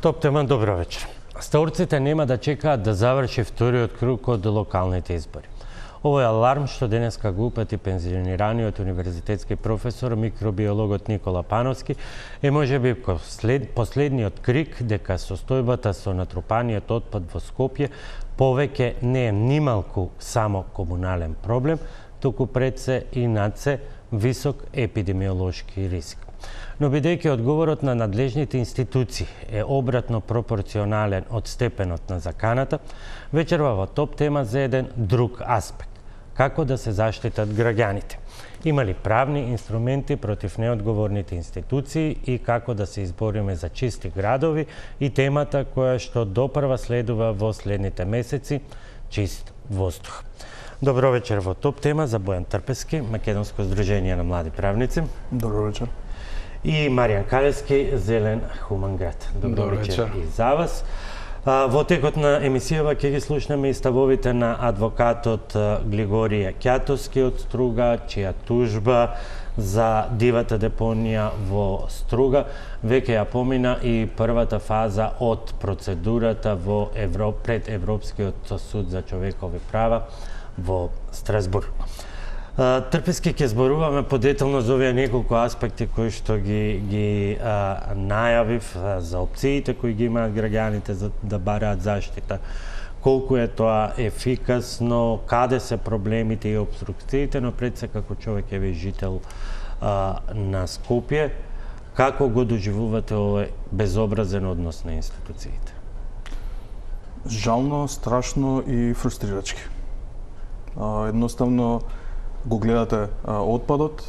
Топ тема, добро вечер. Стаурците нема да чекаат да заврши вториот круг од локалните избори. Овој аларм што денеска го упати пензионираниот универзитетски професор, микробиологот Никола Пановски, е можеби последниот крик дека состојбата со натрупаниот отпад во Скопје повеќе не е нималку само комунален проблем, туку пред се и над се висок епидемиолошки риск. Но бидејќи одговорот на надлежните институции е обратно пропорционален од степенот на заканата, вечерва во топ тема за еден друг аспект – како да се заштитат граѓаните. Има ли правни инструменти против неодговорните институции и како да се избориме за чисти градови и темата која што допрва следува во следните месеци – чист воздух. Добро вечер во топ тема за Бојан Трпески, Македонско здружение на млади правници. Добро вечер. И Маријан Калевски, Зелен Хуман град. Добро вечер и за вас. Во текот на емисијава ќе ги слушнеме и ставовите на адвокатот Глигорија Ќатовски од Струга, чија тужба за дивата депонија во Струга веќе ја помина и првата фаза од процедурата во пред Европскиот суд за човекови права во Страсбург. Трпески ќе зборуваме подетално за овие неколку аспекти кои што ги најавив, за опциите кои ги имаат граѓаните за да бараат заштита, колку е тоа ефикасно, каде се проблемите и обструкциите, но пред се како човек е жител на Скопје, како го доживувате овој безобразен однос на институциите? Жално, страшно и фрустрирачки. Едноставно го гледате отпадот,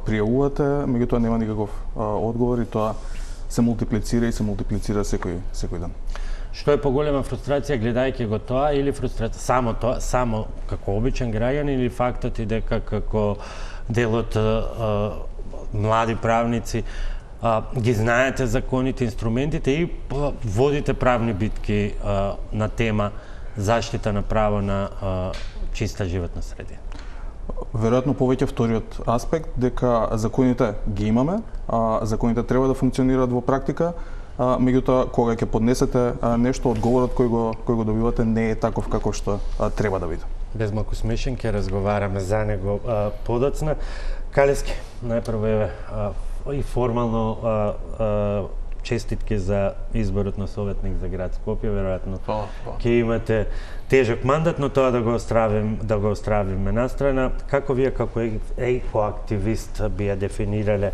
пријавувате, меѓутоа нема никаков одговор и тоа се мултиплицира секој ден. Што е поголема фрустрација гледајќи го тоа или фрустрација само како обичен граѓанин или фактот и дека како дел од млади правници ги знаете законите, инструментите и водите правни битки на тема заштита на право на чиста животна средина? Веројатно повеќе вториот аспект, дека законите ги имаме, законите треба да функционираат во практика, меѓутоа кога ќе поднесете нешто, одговорот кој го добивате не е таков како што треба да биде. Без малку смешен ќе разговараме за него подоцна. Калевски, најпрво и формално честитки за изборот на советник за град Скопје, веројатно ќе имате тежок мандат, но тоа да го остравиме настрана. Како вие како екоактивист би ја дефинирале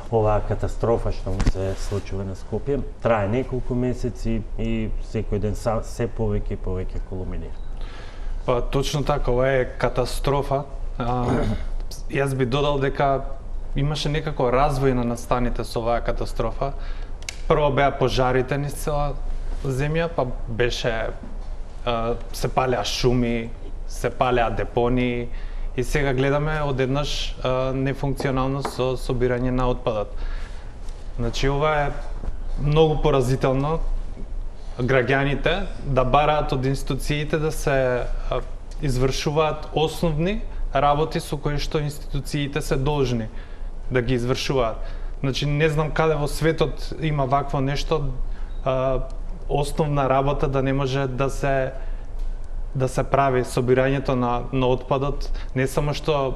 оваа катастрофа што му се случува на Скопје? Трае неколку месеци и секој ден се повеќе и повеќе кулминира. Точно така, ова е катастрофа. Јас би додал дека имаше некако развој на настаните со оваа катастрофа. Прво беа пожарите низ цела земја, па беше се палеа шуми, се палеа депонии и сега гледаме одеднаш нефункционалност со собирање на отпадот. Значи ова е многу поразително граѓаните да бараат од институциите да се извршуваат основни работи со кои што институциите се должни да ги извршуваат. Значи не знам каде во светот има вакво нешто, основна работа да не може да се прави собирањето на отпадот, не само што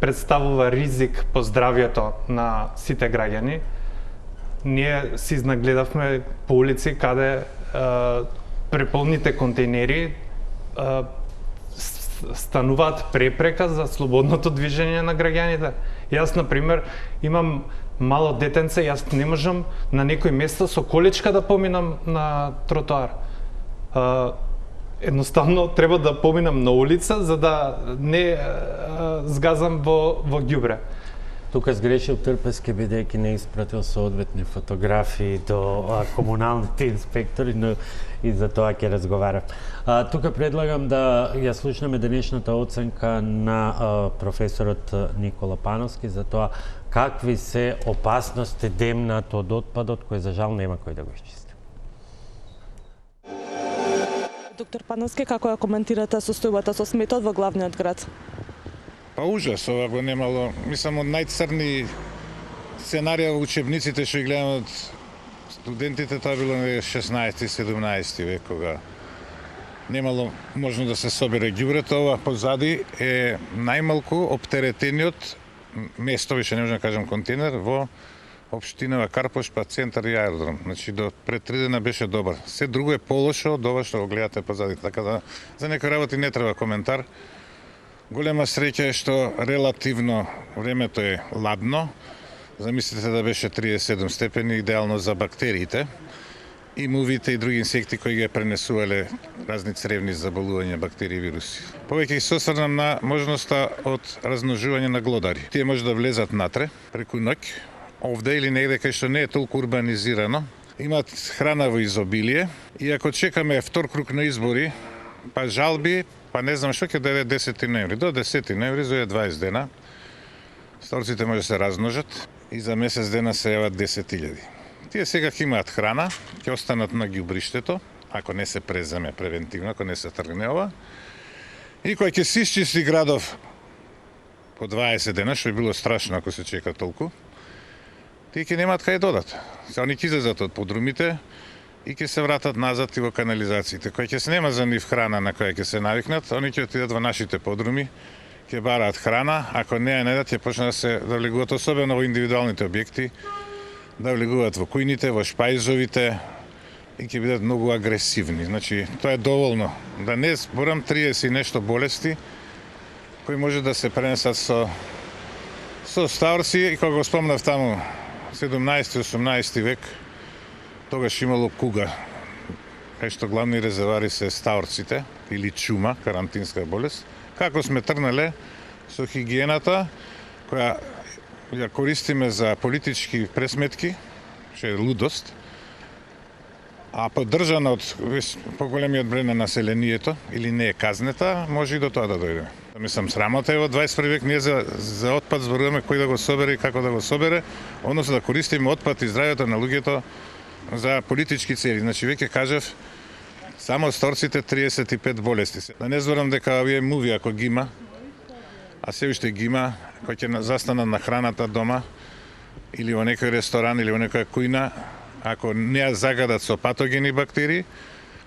представува ризик по здравјето на сите граѓани. Ние си изнагледавме по улици каде преполните контейнери стануваат препрека за слободното движење на граѓаните. Јас, например, имам мало детенце, јас не можам на некој место со количка да поминам на тротоар. Едноставно треба да поминам на улица за да не згазам во ѓубре. Тука сгрешил Трпески бидејќи не испратил соодветни фотографии до комуналните инспектори, но и за тоа ќе разговарам. Тука предлагам да ја слушнеме денешната оценка на професорот Никола Пановски за тоа какви се опасности демнат од отпадот кој за жал нема кој да го исчисти. Доктор Пановски, како ја коментирате состојбата со сметот во главниот град? Па ужас, ова го немало, мислам, од најцрни сценарија во учебниците што ги гледам од студентите тоа било на 16-17 век, кога немало можно да се собере ѓубрето. Ова позади е најмалку оптеретениот место, више не можам да кажам контейнер, во општинава Карпош, па центар и аеродром. Значи, до пред 3 дена беше добар. Се друго е полошо од ова што го гледате позади. Така да, за некои работи не треба коментар. Голема среќа е што релативно времето е ладно. Замислете да беше 37 степени, идеално за бактериите. И мувите и други инсекти кои ги пренесувале разни цревни заболувања, бактерии и вируси. Повеќе ги сосрнам на можноста од размножување на глодари. Тие може да влезат натре преку ноќ, овде или негде кај што не е толку урбанизирано. Имат храна во изобилие и ако чекаме втор круг на избори, па жалби, па не знам што ќе даде 10 ноември. До 10 ноември, за 20 дена, сторците може да се размножат и за месец дена се јават 10.000. Тие сега ќе имаат храна, ќе останат на ѓубриштето, ако не се преземе превентивно, ако не се тргне ова. И кој ќе се исчисти градов по 20 дена, што би било страшно ако се чека толку, тие ќе немаат кај додат. Се они ќе излезат од подрумите и ќе се вратат назад и во канализациите. Кој ќе се нема за нив храна на која ќе се навикнат, они ќе отидат во нашите подруми, ќе бараат храна, ако не ја недат, ќе почнат да влегуваат особено во индивидуалните објекти, да влегуваат во кујните, во шпајзовите и ќе бидат многу агресивни. Значи, тоа е доволно. Да не зборам 30 и нешто болести кои може да се пренесат со стаорци и кога го спомнав таму 17-18 век, тогаш имало куга, кај што главни резервари се стаорците или чума, карантинска болест. Како сме тргнале со хигиената, која ја користиме за политички пресметки, што е лудост, а поддржана од поголемиот број на населението или не е казнета, може и до тоа да дојдеме. Мислам, срамота е во 21 век, ние за отпад зборуваме кој да го собере и како да го собере, односно да користиме отпад и здравјето на луѓето за политички цели. Значи, веќе кажав, само сторците 35 болести. Да не зборам дека овие муви, ако ги има, а се уште ги има, кој ќе застанат на храната дома, или во некој ресторан, или во некоја кујна, ако не ја загадат со патогени бактерии,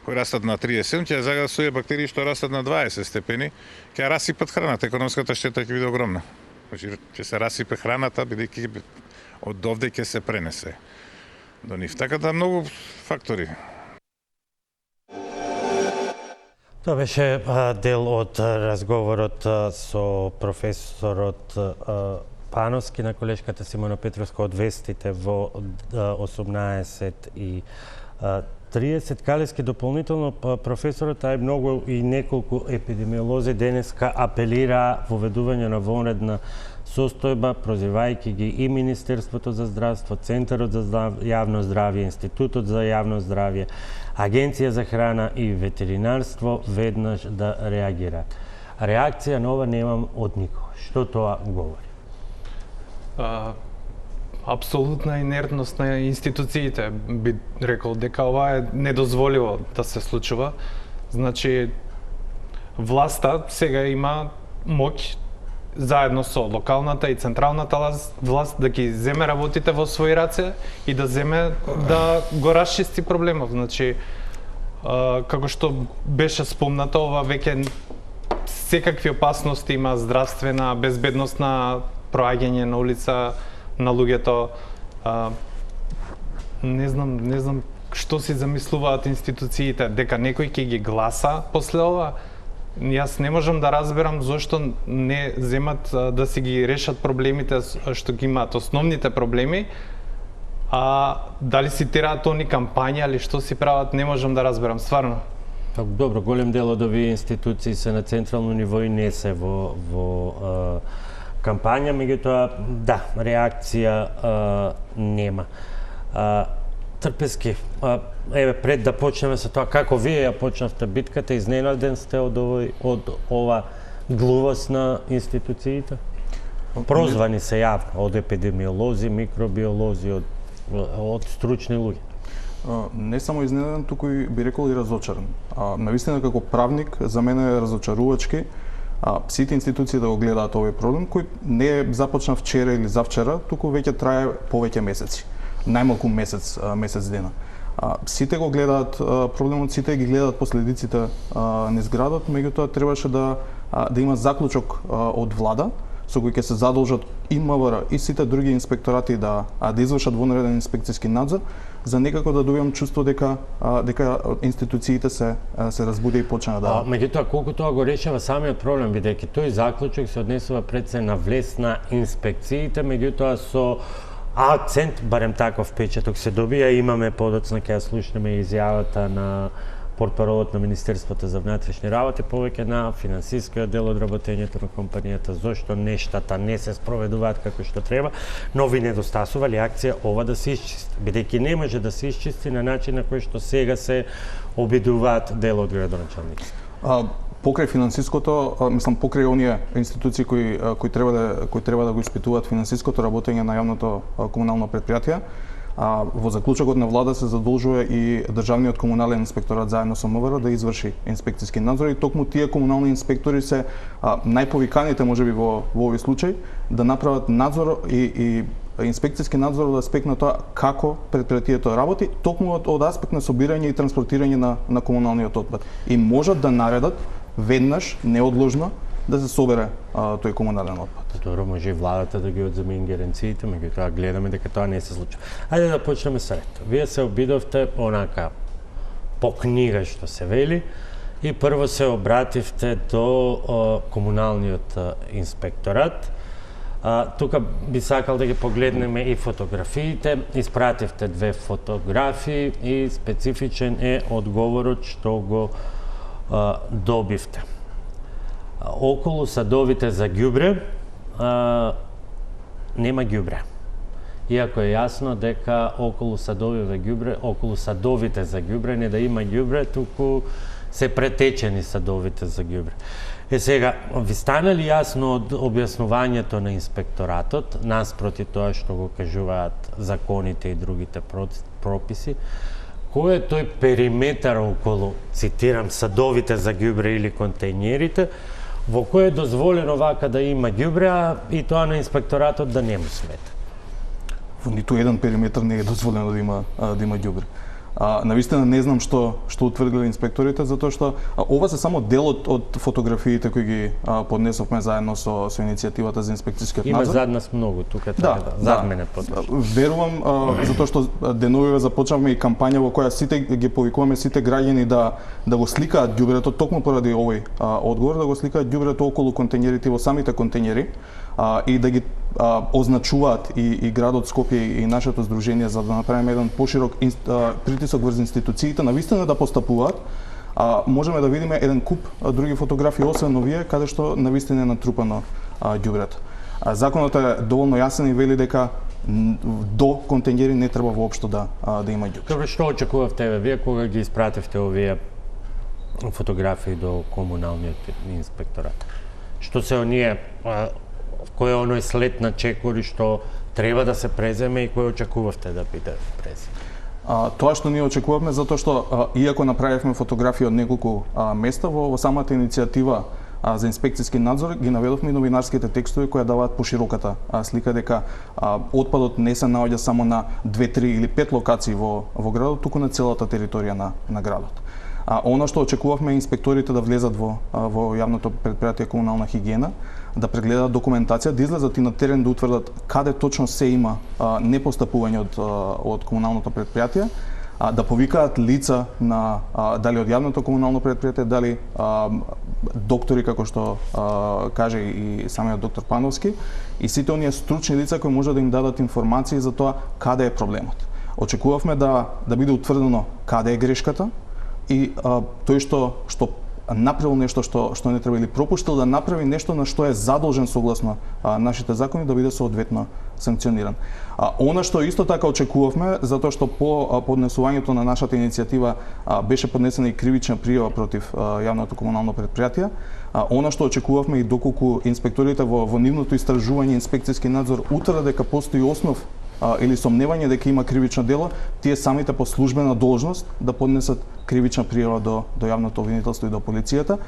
кои растат на 37, ќе ја загадат со бактерии што растат на 20 степени, ќе ја расипат храната, економската штета ќе биде огромна. Значи, ќе се расипе храната, бидејќи од овде ќе се пренесе до нив. Така да многу фактори. Тоа беше дел од разговорот со професорот Пановски на колешката Симона Петровска од вестите во 18:30. Калески дополнително професорот, а и многу и неколку епидемиолози денеска апелира воведување на вонредна состојба, прозивајќи ги и Министерството за здравство, Центарот за јавно здравје, Институтот за јавно здравје, Агенција за храна и ветеринарство веднаш да реагираат. Реакција на ова немам од никого. Што тоа говори? Апсолутна инертност на институциите, би рекол дека ова е недозволиво да се случува. Значи, власта сега има моќ заедно со локалната и централната власт да ги земе работите во своји раце и да земе да го расчисти проблемов. Значи, како што беше спомнато, ова веќе секакви опасности има, здравствена, безбедносна, проаѓање на улица на луѓето. Не знам што си замислуваат институциите, дека некој ќе ги гласа после ова. Јас не можам да разберам зошто не земат да си ги решат проблемите што ги имаат, основните проблеми, а дали си тираат они кампања или што си прават, не можам да разберам, стварно. Добро, голем дел од овие институции се на централно ниво и не се во кампања, меѓутоа, да, реакција нема. Трпески, еве пред да почнеме со тоа како вие ја почнавте битката, изненаден сте од ова глувост на институциите? Прозвани се јавно од епидемиолози, микробиолози, од стручни луѓе. Не само изненаден, туку и би рекол и разочаран. Навистина како правник за мене е разочарувачки сите институции да го гледаат овој проблем кој не е започна вчера или завчера, туку веќе трае повеќе месеци. најмалку месец дена. Сите го гледаат проблемот, сите ги гледаат последиците низ градот, меѓутоа требаше да има заклучок од влада со кој ќе се задолжат и МВР и сите други инспекторати да извршат вонреден инспекцијски надзор, за некако да добиам чувство дека институциите се разбуди и почна да. Меѓутоа колку тоа го решава самиот проблем, бидејќи тој заклучок се однесува пред се на влез на инспекциите, меѓутоа со акцент, барем таков печаток се добија, имаме подоцна ќе ја слушнеме изјавата на портпаролот на Министерството за внатрешни работи, повеќе на финансискиот дел од работењето на компанијата, зошто нештата не се спроведуваат како што треба, но ви недостасува ли акција ова да се исчисти, бидејќи не може да се исчисти на начин на кој што сега се обидуваат дел од градоначалниците. Покрај финансиското, мислам покрај оние институции кои треба да го испитуваат финансиското работење на јавното комунално претпријатие, во заклучокот на влада се задолжува и државниот комунален инспекторат заедно со МВР да изврши инспекцијски надзор, и токму тие комунални инспектори се најповиканите можеби во овој случај да направат надзор и инспекцијски надзор од аспект на тоа како претпријатието работи, токму од аспект на собирање и транспортирање на комуналниот отпад. И можат да наредат веднаш, неодложно, да се собере тој комунален отпад. Добро, може и владата да ги одземе ингеренциите, меѓутоа гледаме дека тоа не се случува. Ајде да почнеме со ред. Вие се обидовте онака по книга што се вели и прво се обративте до комуналниот инспекторат. Тука би сакал да ги погледнеме и фотографиите. Испративте 2 фотографии и специфичен е одговорот што го добивте. Околу садовите за ѓубре нема ѓубре. Иако е јасно дека околу садовите за ѓубре не да има ѓубре, туку се претечени садовите за ѓубре. Сега, ви стана ли јасно од објаснувањето на инспекторатот, наспроти тоа што го кажуваат законите и другите прописи, кој е тој периметар околу, цитирам, садовите за ѓубре или контејнерите, во кој е дозволено вака да има ѓубре, а и тоа на инспекторатот да не му смета? Во ниту еден периметар не е дозволено да има ѓубре. Навистина не знам што утврдиле инспекторите, затоа што ова се само дел од фотографиите кои ги поднесовме заедно со иницијативата за инспекцијскиот надзор. Има зад нас многу, тука треба зад мене потоа. Верувам, затоа што деновиве започнавме и кампања во која сите ги повикуваме сите граѓани да го сликаат ѓубрето, токму поради овој одговор, да го сликаат ѓубрето околу контејнерите, во самите контејнери, и да ги означуваат и градот Скопје и нашето здружение, за да направиме еден поширок притисок врз институциите навистина да постапуваат. Можеме да видиме еден куп други фотографии освен овие каде што навистина е натрупано ѓубрето. Законот е доволно јасен и вели дека до контејнери не треба воопшто да има ѓубре. Добро, што очекувавте вие кога ги испративте овие фотографии до комуналниот инспекторат? Што се оние, кој е оној след на чекори што треба да се преземе и кој очекувавте да биде преземе? Тоа што ние очекувавме, затоа што иако направивме фотографии од неколку места, во самата иницијатива за инспекцијски надзор ги наведовме и новинарските текстови кои даваат пошироката слика дека отпадот не се наоѓа само на 2, 3 или 5 локации во градот, туку на целата територија на градот. Она што очекувавме инспекторите да влезат во јавното претпријатие комунална хигиена, да прегледаат документација, да излезат и на терен да утврдат каде точно се има непостапување од комуналното претпријатие, да повикаат лица на дали од јавното комунално претпријатие, дали доктори како што каже и самиот доктор Пановски, и сите оние стручни лица кои може да им дадат информации за тоа каде е проблемот. Очекувавме да биде утврдено каде е грешката и тој што направил нешто што не треба или пропуштил да направи нешто на што е задолжен согласно нашите закони да биде соодветно санкциониран. Она што исто така очекувавме, затоа што по поднесувањето на нашата иницијатива беше поднесена и кривична пријава против јавното комунално претпријатие, она што очекувавме и доколку инспекторите во нивното истражување инспекцијски надзор утврдат дека постои основ или сомневање дека има кривично дело, тие самите по службена должност да поднесат кривична пријава до јавното обвинителство и до полицијата,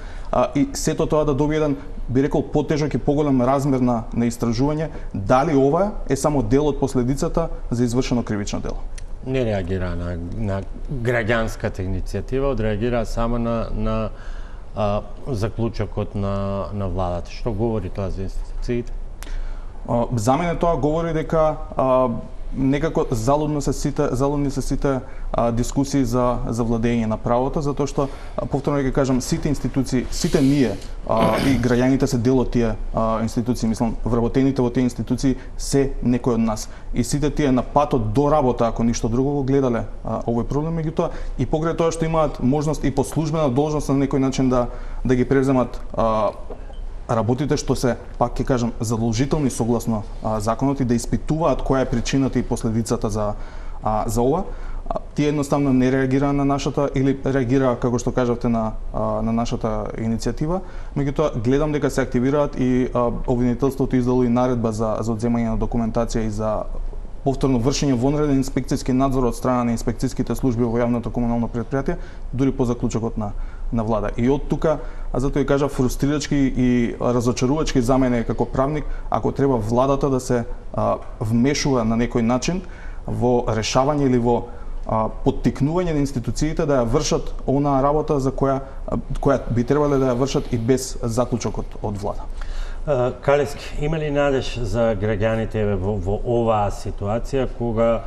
и сето тоа да добие еден, би рекол, потежок и поголем размер на истражување, дали ова е само дел од последицата за извршено кривично дело. Не реагира на граѓанската иницијатива, одреагира само на заклучокот на владата. Што говори тоа за институциите? За мене тоа говори дека некако залудни се сите дискусии за владење на правото, затоа што, повторно ќе кажам, сите институции, сите ние и граѓаните се дел од тие институции, мислам, вработените во тие институции се некој од нас. И сите тие на патот до работа, ако ништо друго, го гледале овој проблем, меѓутоа и покрај тоа што имаат можност и по службена должност на некој начин да ги превземат работите што се, пак ќе кажам, задолжителни согласно законот и да испитуваат која е причината и последицата за ова, тие едноставно не реагираа на нашата, или реагираа, како што кажавте, на нашата иницијатива. Меѓутоа, гледам дека се активираат и обвинителството издало и наредба за одземање на документација и за повторно вршење вонреден инспекцијски надзор од страна на инспекцијските служби во јавното комунално предпријатие, дури по заклучокот на влада. И од тука, затоа ја кажа, фрустрирачки и разочарувачки за мене како правник, ако треба владата да се вмешува на некој начин во решавање или во поттикнување на институциите да ја вршат онаа работа за која би требале да ја вршат и без заклучокот од влада. Калески, има ли надеж за граѓаните во оваа ситуација кога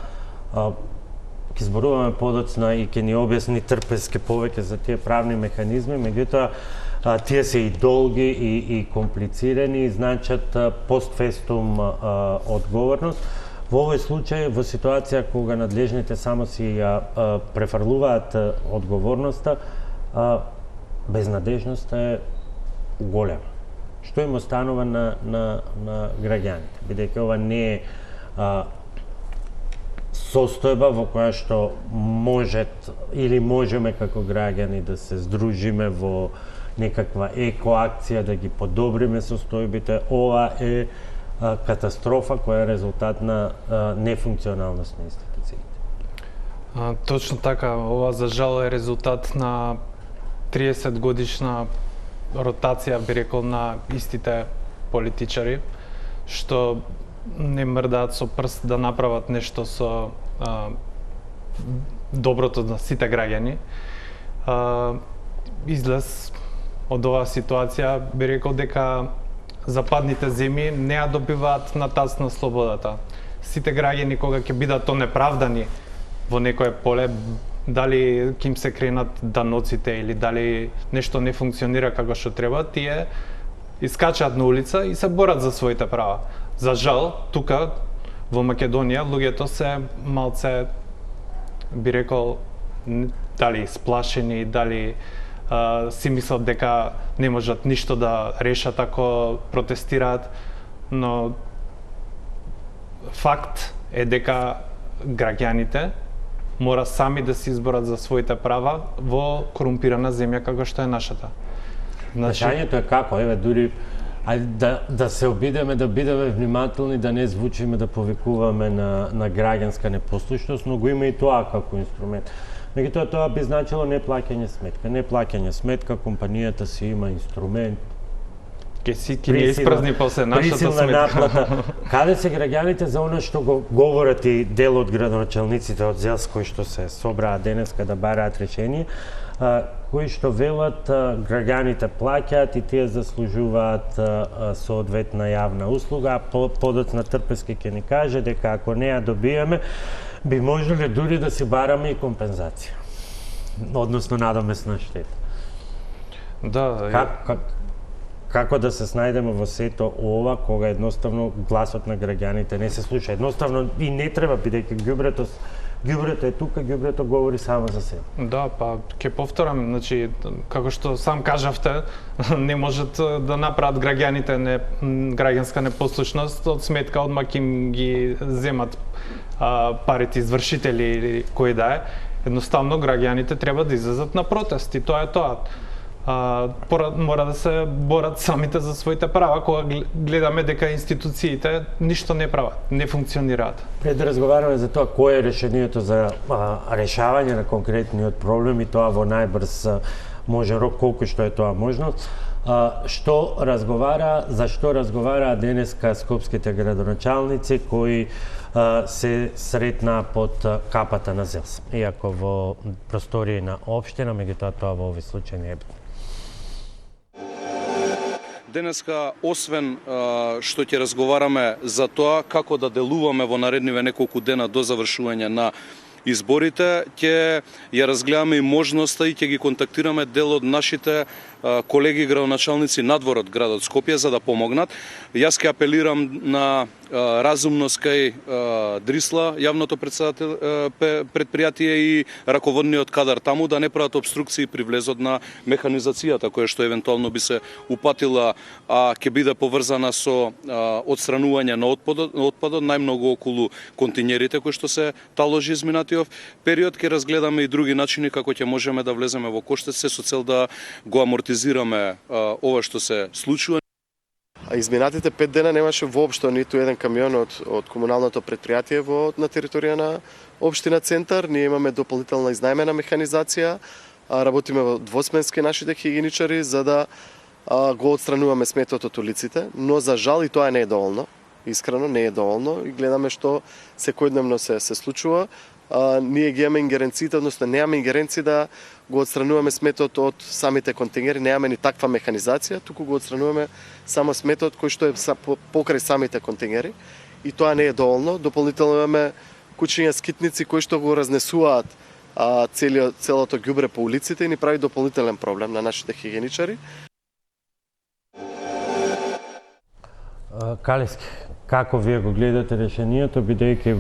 ќе зборуваме подоцна и ќе ни објасни Трпески повеќе за тие правни механизми, меѓутоа тие се и долги и комплицирани и значат постфестум одговорност. Во овој случај, во ситуација кога надлежните само си префрлуваат одговорноста, безнадежноста е голема. Што им останува на граѓаните, бидејќи ова не е состојба во која што можеме како граѓани да се здружиме во некаква екоакција, да ги подобриме состојбите. Ова е катастрофа која е резултат на нефункционалност на институциите. Точно така, ова за жал е резултат на 30 годишна ротација, би рекол, на истите политичари, што не мрдаат со прст да направат нешто со доброто на сите граѓани. Излез од оваа ситуација, би рекол дека западните земји не ја добиваат на тац на слободата. Сите граѓани кога ќе бидат онеправдани во некое поле, дали ќе им се кренат даноците или дали нешто не функционира како што треба, тие искачаат на улица и се борат за своите права. За жал, тука во Македонија луѓето се малце, би рекол, дали сплашени, дали си мислат дека не можат ништо да решат ако протестираат, но факт е дека граѓаните мора сами да се изборат за своите права во корумпирана земја како што е нашата. Прашањето е како, дури да се обидеме да бидеме внимателни, да не звучиме да повикуваме на граѓанска непослушност, но го има и тоа како инструмент. Меѓутоа тоа би значило не плаќање сметка. Не плаќање сметка, компанијата си има инструмент. Ќе ни испразни после нашата сметка. Наплата. Каде се граѓаните за она што го говорат и дел од градоначалниците од ЗЕЛС кои што се собраа денеска да бараат решение, кои што велат граѓаните плаќаат и тие заслужуваат соодветна јавна услуга, а подоцна Трпески ќе ни каже дека ако не ја добиеме, би можеле дури да си бараме и компензација, односно надомесна штета. Да, Како да се снајдеме во сето ова, кога едноставно гласот на граѓаните не се слуша. Едноставно и не треба, бидејќи ѓубрето е тука, ѓубрето говори само за себе. Да, па ќе повторам, значи како што сам кажавте, не можат да направат граѓаните граѓанска непослушност од сметка одма ќе им ги земат парите извршители или кој да е. Едноставно граѓаните треба да излезат на протест и тоа е тоа. мора да се борат самите за своите права, кога гледаме дека институциите ништо не прават, не функционираат. Пред да разговараме за тоа кое е решението за решавање на конкретниот проблем и тоа во најбрз може рок, колку што е тоа можно, за што разговараа денеска скопските градоначалници кои се сретнаа под капата на ЗЕЛС, иако во простории на општина, меѓутоа тоа во овој случај не е битно. Денеска, освен што ќе разговараме за тоа како да делуваме во наредниве неколку дена до завршување на изборите, ќе ја разгледаме и можноста и ќе ги контактираме дел од нашите колеги градоначалници надвор од градот Скопје за да помогнат. Јас ќе апелирам на разумност кај Дрисла, јавното предпријатие и раководниот кадар таму да не прават обструкции при влезот на механизацијата која што евентуално би се упатила, а ќе биде поврзана со отстранување на отпадот најмногу околу континерите кои што се таложи изминатиот период. Ќе разгледаме и други начини како ќе можеме да влеземе во коштец со цел да го амортизираме ова што се случува. Изминатите 5 дена немаше воопшто ниту еден камион од комуналното предпријатие на територија на општина Центар. Ние имаме дополнителна изнајмена механизација, работиме во двосменски нашите хигиеничари за да го отстрануваме сметот од улиците, но за жал и тоа не е доволно. Искрено не е доволно и гледаме што секојдневно се случува. Ние ги имаме ингеренциите, односно немаме ингеренција да го отстрануваме сметот од самите контейнери, немаме ни таква механизација, туку го отстрануваме само сметот кој што е покрај самите контейнери и тоа не е доволно. Дополнително имаме кучиња скитници кои што го разнесуваат целото ѓубре по улиците и ни прави дополнителен проблем на нашите хигиеничари. Калески, како вие го гледате решението, бидејќи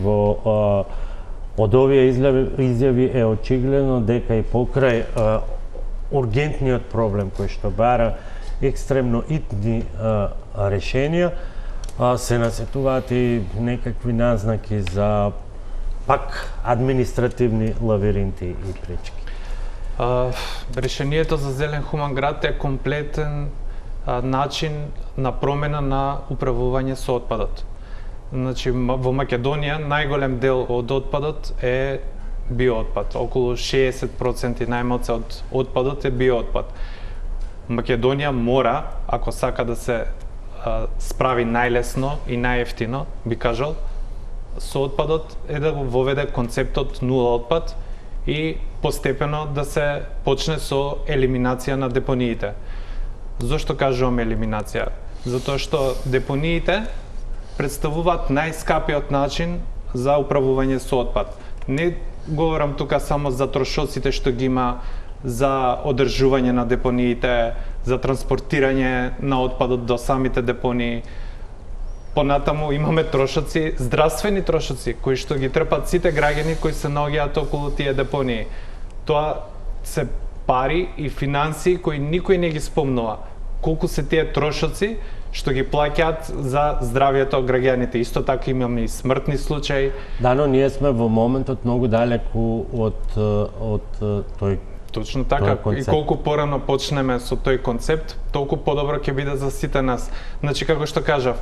од овие изјави е очигледно дека и покрај ургентниот проблем кој што бара екстремно итни решенија, се насетуваат и некакви назнаки за пак административни лавиринти и пречки. Решението за зелен хуман град е комплетен начин на промена на управување со отпадот. Значи, во Македонија најголем дел од отпадот е биоотпад. Околу 60% најмалце од отпадот е биоотпад. Македонија мора, ако сака да се справи најлесно и најевтино, би кажал, со отпадот е да го воведе концептот нула отпад и постепено да се почне со елиминација на депониите. Зошто кажувам елиминација? Затоа што депониите представуваат најскапиот начин за управување со отпад. Не говорам тука само за трошоците што ги има за одржување на депониите, за транспортирање на отпадот до самите депонии. Понатаму имаме трошоци, здравствени трошоци, кои што ги трпат сите граѓани кои се наоѓаат околу тие депонии. Тоа се пари и финансии кои никој не ги спомнува. Колку се тие трошоци што ги плаќаат за здравјето граѓаните. Исто така имаме и смртни случаи. Да, но ние сме во моментот многу далеку од тој. Точно така, и колку порано почнеме со тој концепт, толку подобро ќе биде за сите нас. Значи, како што кажав,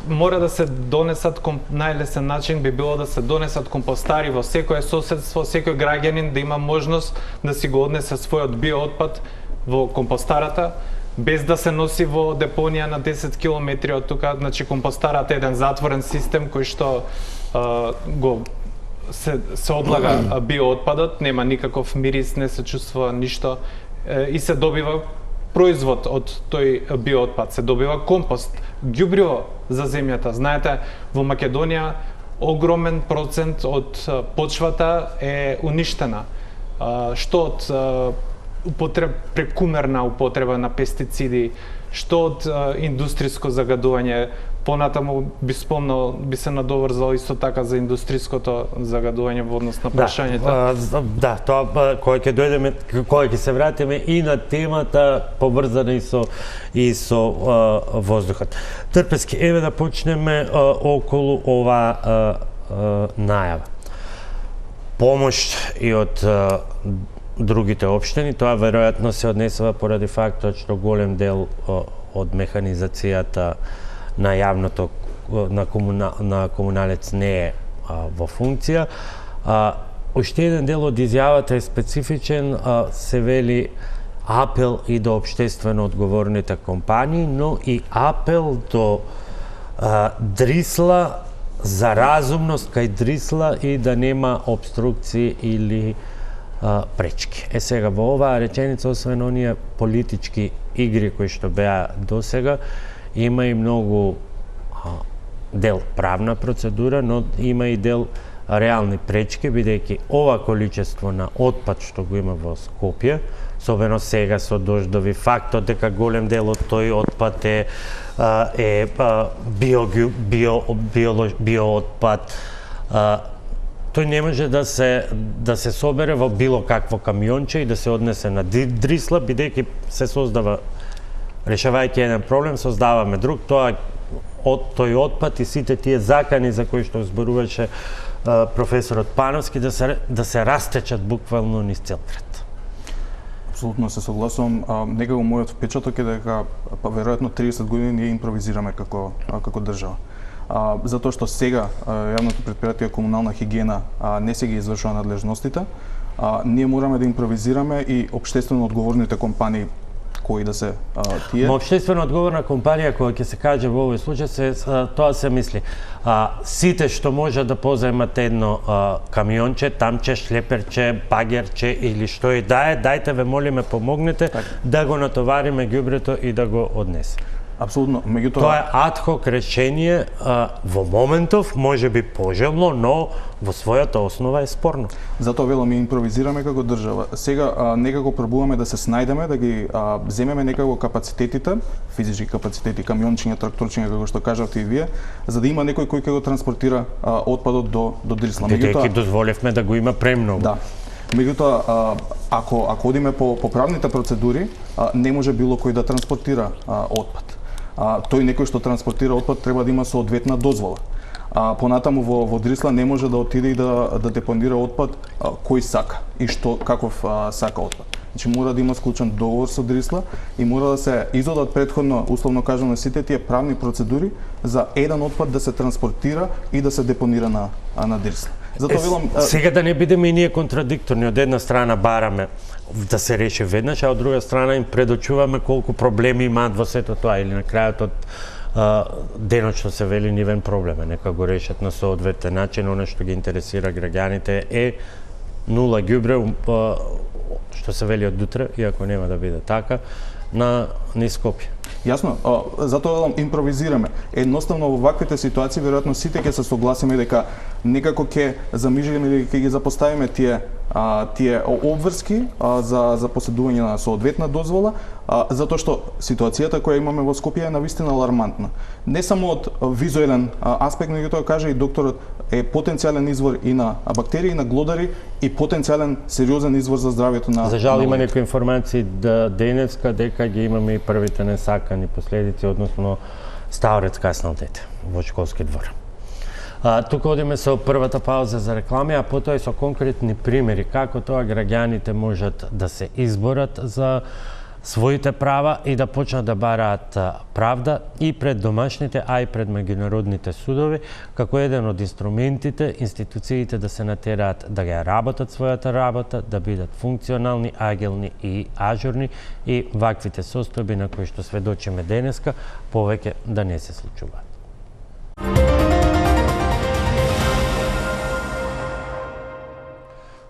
мора да се донесат, најлесен начин би било да се донесат компостари во секое соседство, секој граѓанин да има можност да си го однесе својот биоотпад во компостарата, без да се носи во депонија на 10 километри од тука. Значи, компостарата е еден затворен систем кој што се одлага биоотпадот, нема никаков мирис, не се чувствува ништо и се добива производ од тој биоотпад, се добива компост, ѓубриво за земјата. Знаете, во Македонија огромен процент од почвата е уништена. Што од прекумерна употреба на пестициди, што од индустриско загадување. Понатаму би се надоврзал исто така за индустриското загадување во однос на прашањето. Да, тоа кога ќе се вратиме и на темата поврзана и со воздухот. Трпески, еве да почнеме околу ова најава. Помош и од другите општини. Тоа веројатно се однесува поради фактот што голем дел од механизацијата на јавното на комуналец не е во функција. Уште еден дел од изјавата е специфичен, се вели апел и до општествено одговорните компании, но и апел до Дрисла за разумност кај Дрисла и да нема обструкции или пречки. Сега во оваа реченица, освен оние политички игри кои што беа досега, има и многу дел правна процедура, но има и дел реални пречки, бидејќи ова количество на отпад што го има во Скопје, особено сега со дождови, фактот дека голем дел од тој отпад е биоотпад, тој не може да се собере во било какво камионче и да се однесе на Дрисла, бидејќи се создава, решавајќи еден проблем, создаваме друг, тој отпад и сите тие закани за кои што зборуваше професорот Пановски да се растечат буквално низ цел град. Апсолутно се согласувам. Некако мојот впечаток е дека веројатно 30 години ние импровизираме како држава. Затоа што сега јавното претпријатие комунална хигиена не се ги извршува надлежностите, ние мораме да импровизираме и општествено одговорните компании кои да се тие. Но општествено одговорна компанија која ќе се каже во овој случај тоа се мисли. Сите што може да позаемат едно камионче, тамче, шлеперче, багерче или што и да е, дајте ве молиме помогнете да го натовариме ѓубрето и да го однесе. Апсолутно, меѓутоа тоа е адхок решение, во моментов може би пожелно, но во својата основа е спорно. Затоа велам ми импровизираме како држава. Сега некако пробуваме да се снајдеме, да ги земеме некако капацитетите, физички капацитети, камиончиња, тракторчиња како што кажавте и вие, за да има некој кој ќе го транспортира отпадот до Дрисла. Бидејќи дозволевме да го има премногу. Да. Меѓутоа, ако одиме по правните процедури, не може било кој да транспортира отпад. Тој некој што транспортира отпад треба да има соодветна дозвола. Понатаму во Дрисла не може да отиде и да депонира отпад кој сака и каков сака отпад. Значи мора да има склучен договор со Дрисла и мора да се изодат претходно, условно кажано, сите тие правни процедури за еден отпад да се транспортира и да се депонира на Дрисла. Затоа велам сега да не бидеме и ние контрадикторни, од една страна бараме да се реши веднаш, а од друга страна им предочуваме колку проблеми имаат во сето тоа или на крајот од денот што се вели нивен проблем е, нека го решат на соодветен начин, оно што ги интересира граѓаните е нула ѓубре, што се вели од утре, иако нема да биде така, на Скопје. Јасно, затоа импровизираме. Едноставно во ваквите ситуации веројатно сите ќе се согласиме дека некако ќе замижиме или ќе ги запоставиме тие обврски за поседување на соодветна дозвола, затоа што ситуацијата која имаме во Скопје е навистина алармантна. Не само од визуелен аспект, но тоа каже и докторот, е потенцијален извор и на бактерии, и на глодари, и потенцијален сериозен извор за здравјето на. За жал има некои информации денеска дека ги имаме и првите несакани последици, односно стаорец каснал дете во школски двор. Тука одиме со првата пауза за реклами, а потоа и со конкретни примери како тоа граѓаните можат да се изборат за своите права и да почнат да бараат правда и пред домашните, а и пред меѓународните судови, како еден од инструментите, институциите да се натераат да ја работат својата работа, да бидат функционални, агилни и ажурни и ваквите состојби на кои што сведочиме денеска, повеќе да не се случуваат.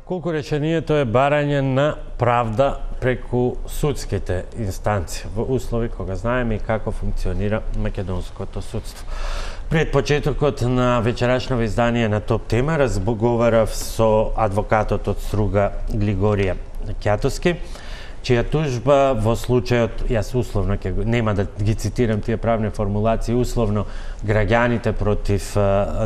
Колку реченијето е барање на правда преку судските инстанции во услови кога знаеме и како функционира македонското судство. Пред почетокот на вечерашново издание на Топ тема разговарав со адвокатот од Струга Глигорија Ќатовски, чија тужба во случајот, јас условно нема да ги цитирам тие правни формулации, условно граѓаните против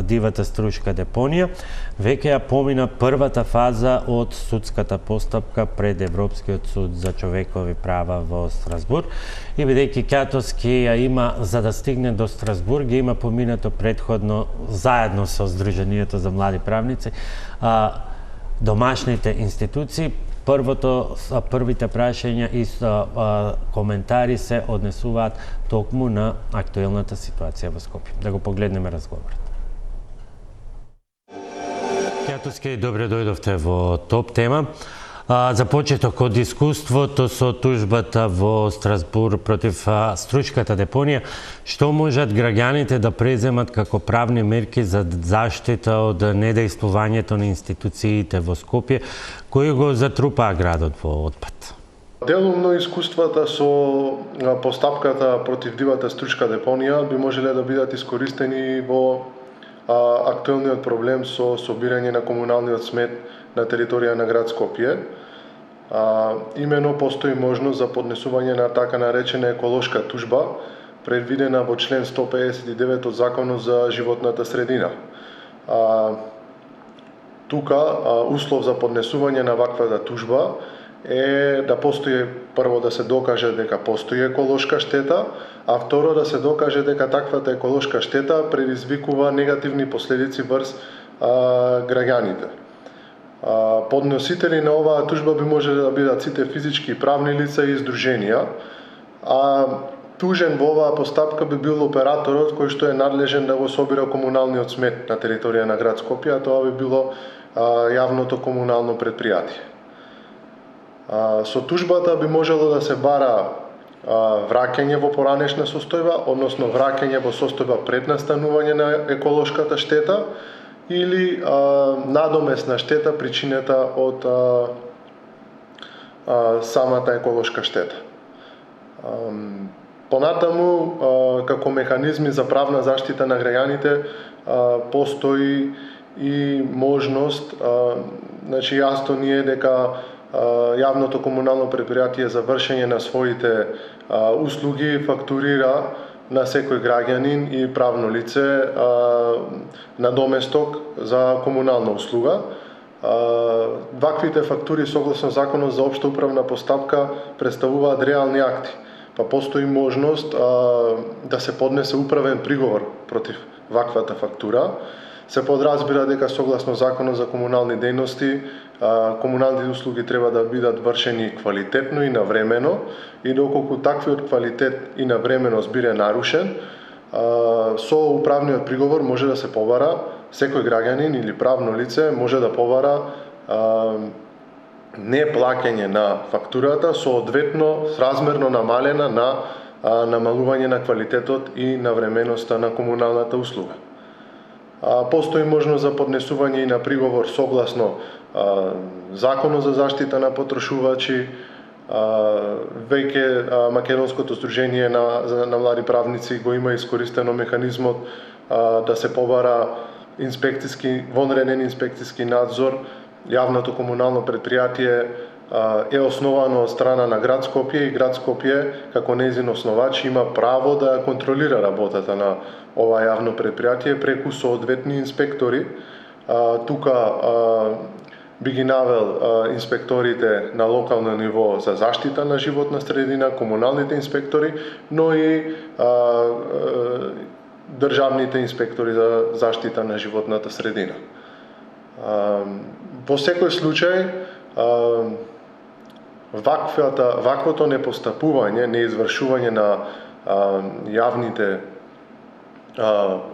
дивата струшка депонија, веќе ја помина првата фаза од судската постапка пред Европскиот суд за човекови права во Страсбург. И бидејќи Ќатовски ја има за да стигне до Страсбург, ги има поминато претходно заедно со Сдруженијето за млади правници, домашните институции. првите прашања и коментари се однесуваат токму на актуелната ситуација во Скопје. Да го погледнеме разговорот. Кјатовски, добре дојдовте во Топ тема. За почеток од искуството со тужбата во Страсбур против стручката депонија, што можат граѓаните да преземат како правни мерки за заштита од недејствувањето на институциите во Скопје, кои го затрупаа градот во отпад? Делумно искуствата со постапката против дивата стручка депонија би можеле да бидат искористени во актуелниот проблем со собирање на комуналниот смет на територија на град Скопје. Имено постои можност за поднесување на така наречена еколошка тужба, предвидена во член 159 од Законот за животната средина. Тука услов за поднесување на ваквата тужба е да постои прво да се докаже дека постои еколошка штета, а второ да се докаже дека таквата еколошка штета предизвикува негативни последици врз граѓаните. Подносители на оваа тужба би можеле да бидат сите физички и правни лица и издруженија, а тужен во оваа постапка би бил операторот кој што е надлежен да го собира комуналниот смет на територија на град Скопје, а тоа би било јавното комунално предпријатие. Со тужбата би можело да се бара враќање во поранешна состојба, односно враќање во состојба пред настанување на еколошката штета, или надомесна штета причинета од самата еколошка штета. Понатаму, како механизми за правна заштита на граѓаните, постои и можност, значи јасно ни е дека јавното комунално предпријатие за вршење на своите услуги фактурира на секој граѓанин и правно лице надоместок за комунална услуга. Ваквите фактури согласно Законот за општа управна постапка представуваат реални акти, па постои можност да се поднесе управен приговор против ваквата фактура. Се подразбира дека согласно Законот за комунални дејности, комуналните услуги треба да бидат вршени квалитетно и навремено, и доколку таквиот квалитет и навременост биде нарушен, со управниот приговор може да се побара секој граѓанин или правно лице може да побара не плаќање на фактурата, соодветно сразмерно намалена на намалување на квалитетот и навременоста на комуналната услуга. Постои можност за поднесување и на приговор согласно Законот за заштита на потрошувачи. Веќе Македонското сдружение на млади правници го има искористено механизмот да се побара вонреден инспекцијски надзор. Јавното комунално предпријатие е основано од страна на град Скопје и град Скопје како нејзин основач има право да контролира работата на ова јавно предпријатие преку соодветни инспектори. Тука би ги навел инспекторите на локално ниво за заштита на животна средина, комуналните инспектори, но и државните инспектори за заштита на животната средина. Во секој случај, ваквото непостапување, неизвршување на јавните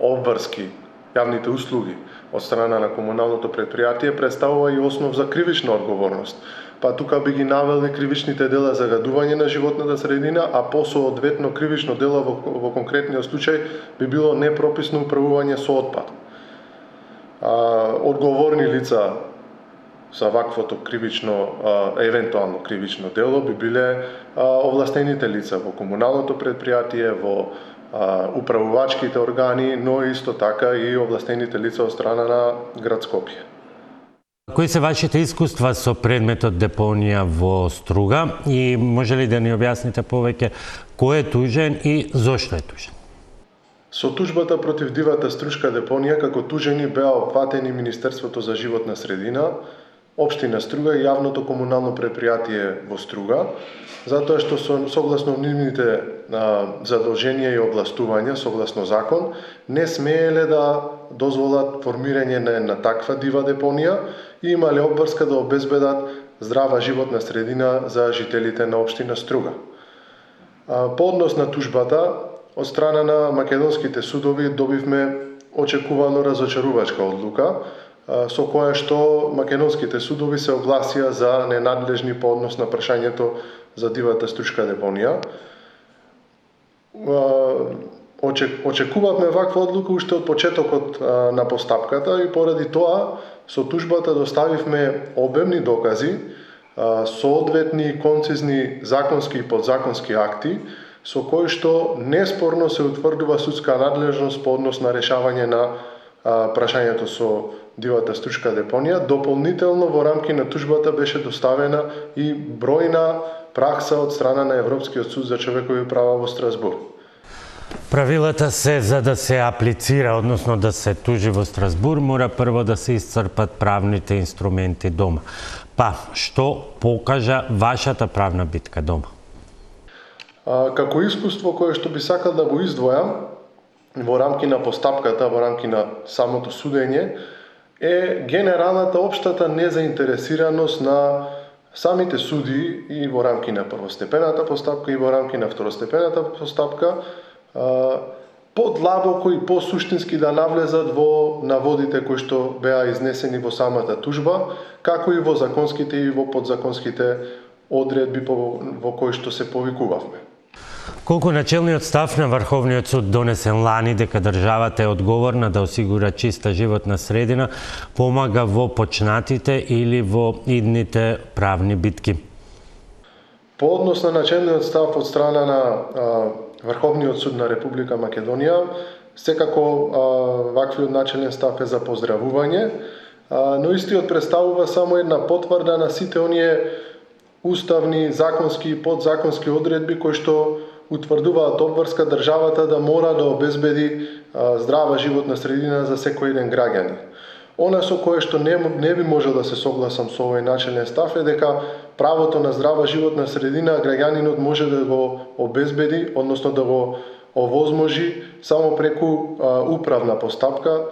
обврски, јавните услуги од страна на комуналното предпријатие представува и основ за кривична одговорност. Па тука би ги навели кривичните дела за загадување на животната средина, а посоодветно кривично дело во конкретниот случај би било непрописно управување со отпад. Одговорни лица за ваквото кривично, евентуално кривично дело би биле овластените лица во комуналното предпријатие, во управувачките органи, но исто така и овластените лица од страна на град Скопје. Кои се вашите искуства со предметот депонија во Струга и може ли да ни објасните повеќе кој е тужен и зошто е тужен? Со тужбата против дивата стручка депонија како тужени беа опфатени Министерството за животна средина, Општина Струга и јавното комунално предпријатие во Струга, затоа што согласно нивните задолженија и областувања, согласно закон, не смееле да дозволат формирање на таква дива депонија и имале обврска да обезбедат здрава животна средина за жителите на општина Струга. По однос на тужбата, од страна на македонските судови добивме очекувано разочарувачка одлука, со која што македонските судови се огласија за ненадлежни по однос на прашањето за дивата струшка депонија. Очекувавме ваква одлука уште од почетокот на постапката и поради тоа со тужбата доставивме обемни докази, соодветни концизни законски и подзаконски акти, со кои што неспорно се утврдува судска надлежност по однос на решавање на прашањето со дивата струшка депонија. Дополнително во рамки на тужбата беше доставена и бројна пракса од страна на Европскиот суд за човекови права во Страсбург. Правилата се за да се аплицира, односно да се тужи во Страсбург, мора прво да се исцрпат правните инструменти дома. Па, што покажа вашата правна битка дома? Како искуство кое што би сакал да го издвојам во рамки на постапката, во рамки на самото судење, е генералната општата незаинтересираност на самите суди и во рамки на првостепената постапка и во рамки на второстепената постапка подлабоко и посуштински да навлезат во наводите кои што беа изнесени во самата тужба, како и во законските и во подзаконските одредби во кои што се повикувавме. Колку начелниот став на Врховниот суд донесен лани дека државата е одговорна да осигура чиста животна средина, помага во почнатите или во идните правни битки? По однос на начелниот став од страна на Врховниот суд на Република Македонија, секако ваквиот начелен став е за поздравување, но истиот представува само една потврда на сите оние уставни, законски и подзаконски одредби кои што утврдуваат обврска државата да мора да обезбеди здрава животна средина за секој еден граѓанин. Она со кое што не би можел да се согласам со овој начелен став е дека правото на здрава животна средина граѓанинот може да го обезбеди, односно да го овозможи само преку управна постапка,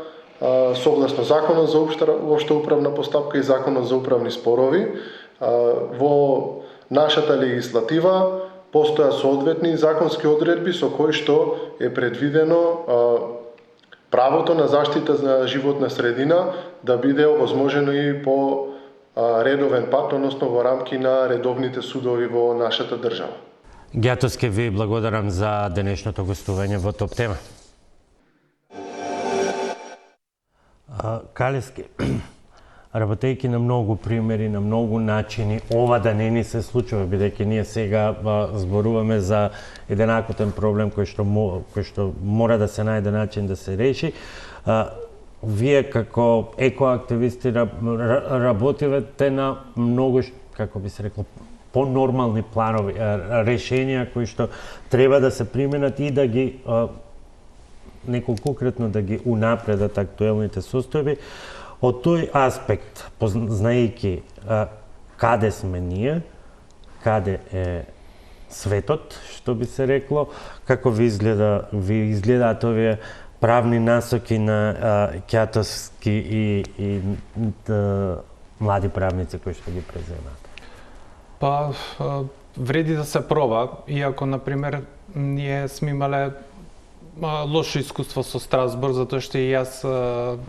согласно Законот за општа управна постапка и Законот за управни спорови. Во нашата легислатива постојат соодветни законски одредби со кои што е предвидено правото на заштита на животна средина да биде овозможено и по редовен пат, односно во рамки на редовните судови во нашата држава. Ѓатовски, ви благодарам за денешното гостување во Топ тема. Калевски, работејќи на многу примери, на многу начини, ова да не ни се случува, бидејќи ние сега зборуваме за еден акутен проблем кој што мора да се најде начин да се реши. Вие како екоактивисти работите на многу, како би се рекло, по-нормални планови, решенија кои што треба да се применат и да ги неколкократно да ги унапредат актуелните состојби. Од тој аспект, познаејќи каде сме ние, каде е светот, што би се рекло, како ви изгледаат овие правни насоки на Ѓатовски и млади правници кои што ги преземаат? Па, вреди да се проба, иако, например, ние сме имале лошо искуство со Страсбург, затоа што и јас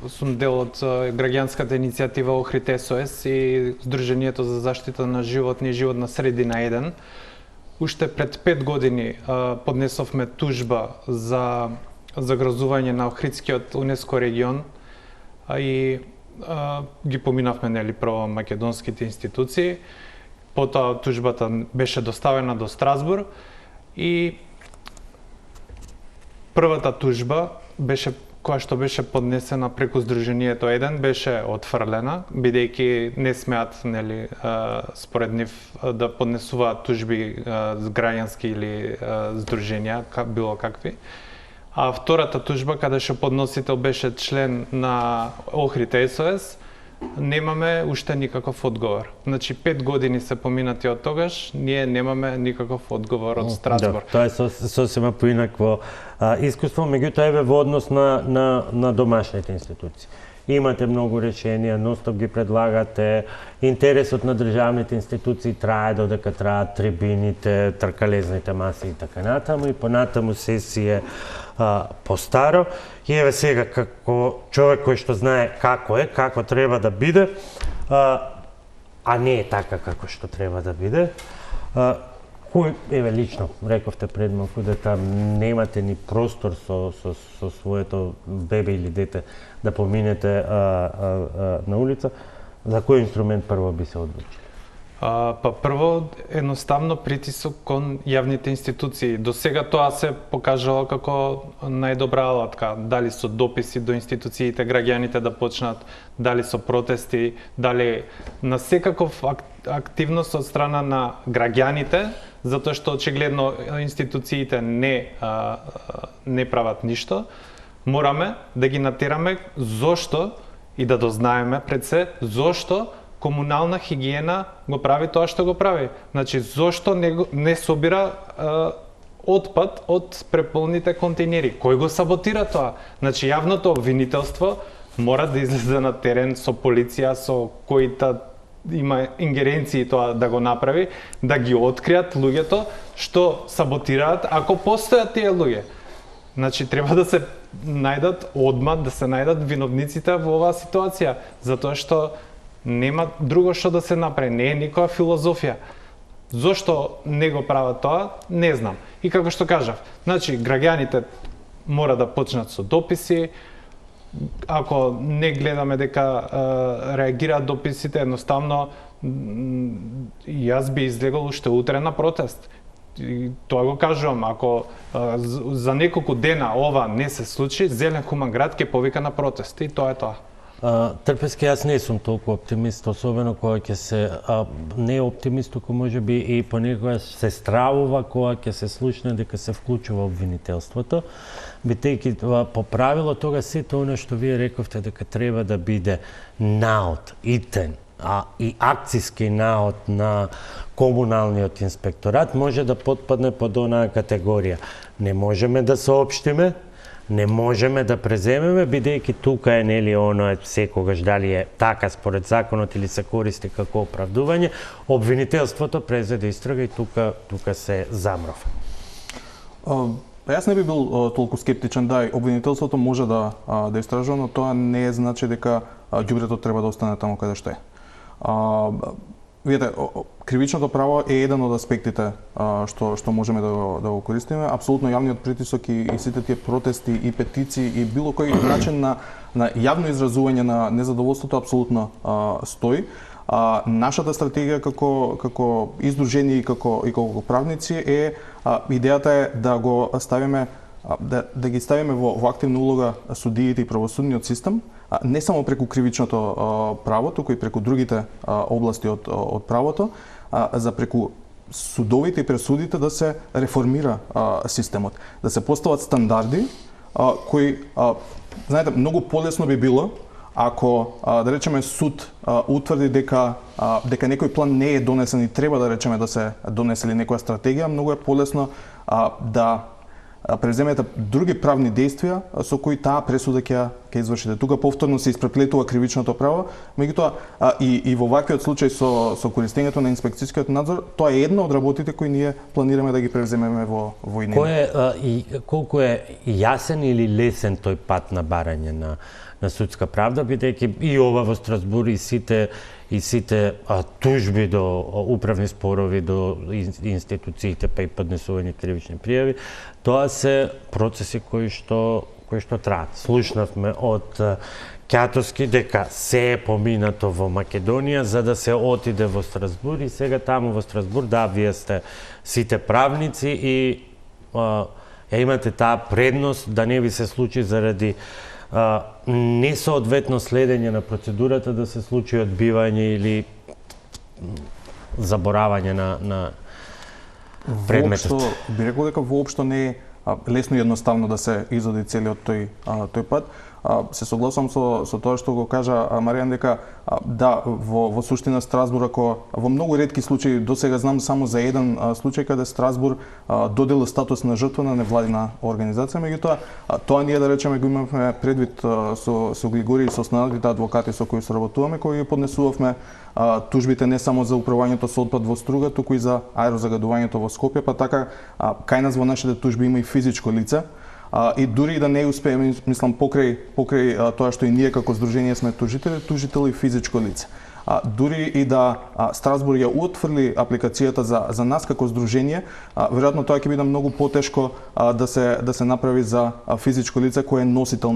сум дел од граѓанската иницијатива Охрид СОС и Сдруженијето за заштита на животни и животна средина 1. Уште пред 5 години поднесовме тужба за загрозување на Охридскиот УНЕСКО регион и ги поминавме, нели, прво македонските институции. Потоа тужбата беше доставена до Страсбург и првата тужба која што беше поднесена преку Сдруженијето 1 беше отфрлена, бидејќи не смеат, нели, според нив да поднесуваат тужби граѓански или здруженија, било какви. А втората тужба, каде што подносител беше член на Охрид СОС, немаме уште никаков одговор. Значи 5 години се поминати од тогаш, ние немаме никаков одговор од Страсбург. Да, тоа е сосема поинакво искуство, меѓутоа еве во однос на домашните институции. имате многу решенија, ностоп ги предлагате, интересот на државните институции трае додека траат трибините, тркалезните маси и така натаму, и понатаму сесија постаро. И еве сега, како човек кој што знае како треба да биде, а не е така како што треба да биде, кој, еве лично, рековте пред малку дека немате ни простор со своето бебе или дете да поминете на улица, за кој инструмент прво би се одлучили? Па прво, едноставно притисок кон јавните институции. До сега тоа се покажало како најдобра алатка. Дали со дописи до институциите, граѓаните да почнат, дали со протести, дали на секаков активност од страна на граѓаните, затоа што очигледно институциите не прават ништо. Мораме да ги натераме зошто и да дознаеме пред се зошто комунална хигиена го прави тоа што го прави. Значи, зошто не собира отпад од преполните контейнери? Кој го саботира тоа? Значи, јавното обвинителство мора да излезе на терен со полиција, со којта има ингеренции тоа да го направи, да ги откријат луѓето што саботираат, ако постојат тие луѓе. Значи, треба да се најдат одмат, да се најдат виновниците во оваа ситуација, затоа што нема друго што да се направи, не е никоја филозофија. Зошто не го прават тоа, не знам. И како што кажав, значи, граѓаните мора да почнат со дописи, ако не гледаме дека реагираат дописите, едноставно јас би излегол уште утре на протест. И тоа го кажувам, ако за неколку дена ова не се случи, Зелен хуман град ќе повика на протест и тоа е тоа. Трпески, јас не сум толку оптимист, особено кога ќе се не оптимист, туку можеби и понекогаш се стравува кога ќе се слушне дека се вклучува обвинителството, бидејќи по правило тога сето она што вие рековте дека треба да биде наод, итен, и акциски наод на комуналниот инспекторат може да потпадне под онаа категорија. Не можеме да соопштиме, не можеме да преземеме, бидејќи тука е нели оно секогаш дали е така според законот или се користи како оправдување, обвинителството презеде истрага и тука се замров. Јас не би бил толку скептичен, да, обвинителството може да истражува, но тоа не значи дека ѓубрето треба да остане таму каде што е. Видете, кривичното право е еден од аспектите што можеме да го користиме. Апсолутно јавниот притисок и сите тие протести и петиции и било кој начин на јавно изразување на незадоволството апсолутно стои. Нашата стратегија како издружение и како правници е идејата е да го ставиме да ги ставиме во активна улога судиите и правосудниот систем, не само преку кривичното право, туку и преку другите области од правото, за преку судовите и пресудите да се реформира системот, да се постават стандарди кои, знаете, многу полесно би било ако, да речеме, суд утврди дека некој план не е донесен и треба, да речеме, да се донесе ли некоја стратегија, многу е полесно да преземете други правни действија со кои таа пресуда ќе извршите. Тука повторно се испреплетува кривичното право, меѓутоа и во ваквиот случај со користењето на инспекцијскиот надзор, тоа е една од работите кои ние планираме да ги преземеме во иднина. Колку е јасен или лесен тој пат на барање на судска правда, бидејќи и ова во Страсбур и сите тужби до управни спорови до институциите па и поднесување кривични пријави, тоа се процеси кои што траат. Слушнавме од Ќатовски дека се е поминато во Македонија за да се отиде во Страсбур и сега таму во Страсбур, да, вие сте сите правници и имате таа предност да не ви се случи заради несоодветно следење на процедурата да се случи одбивање или заборавање на предметот. Би рекол дека воопшто не е лесно и едноставно да се изоди целиот тој пат. се согласувам со тоа што го кажа Маријан, дека да, во суштина Страсбур, ако во многу ретки случаи, досега знам само за еден случај каде Страсбур додели статус на жртва на невладина организација, меѓутоа тоа ние да речеме го имавме предвид со Глигори и со останатите адвокати со кои соработуваме, кои ги поднесувавме тужбите не само за управувањето со отпад во Струга, туку и за аерозагадувањето во Скопје, па така кај нас во нашите тужби има и физичко лице. И дури и да не успееме, мислам, покрај тоа што и ние како здружение сме тужители физичко лице. Дури и да Страсбург ја отфрли апликацијата за нас како здружение, веројатно тоа ќе биде многу потешко да се направи за физичко лице кое е носител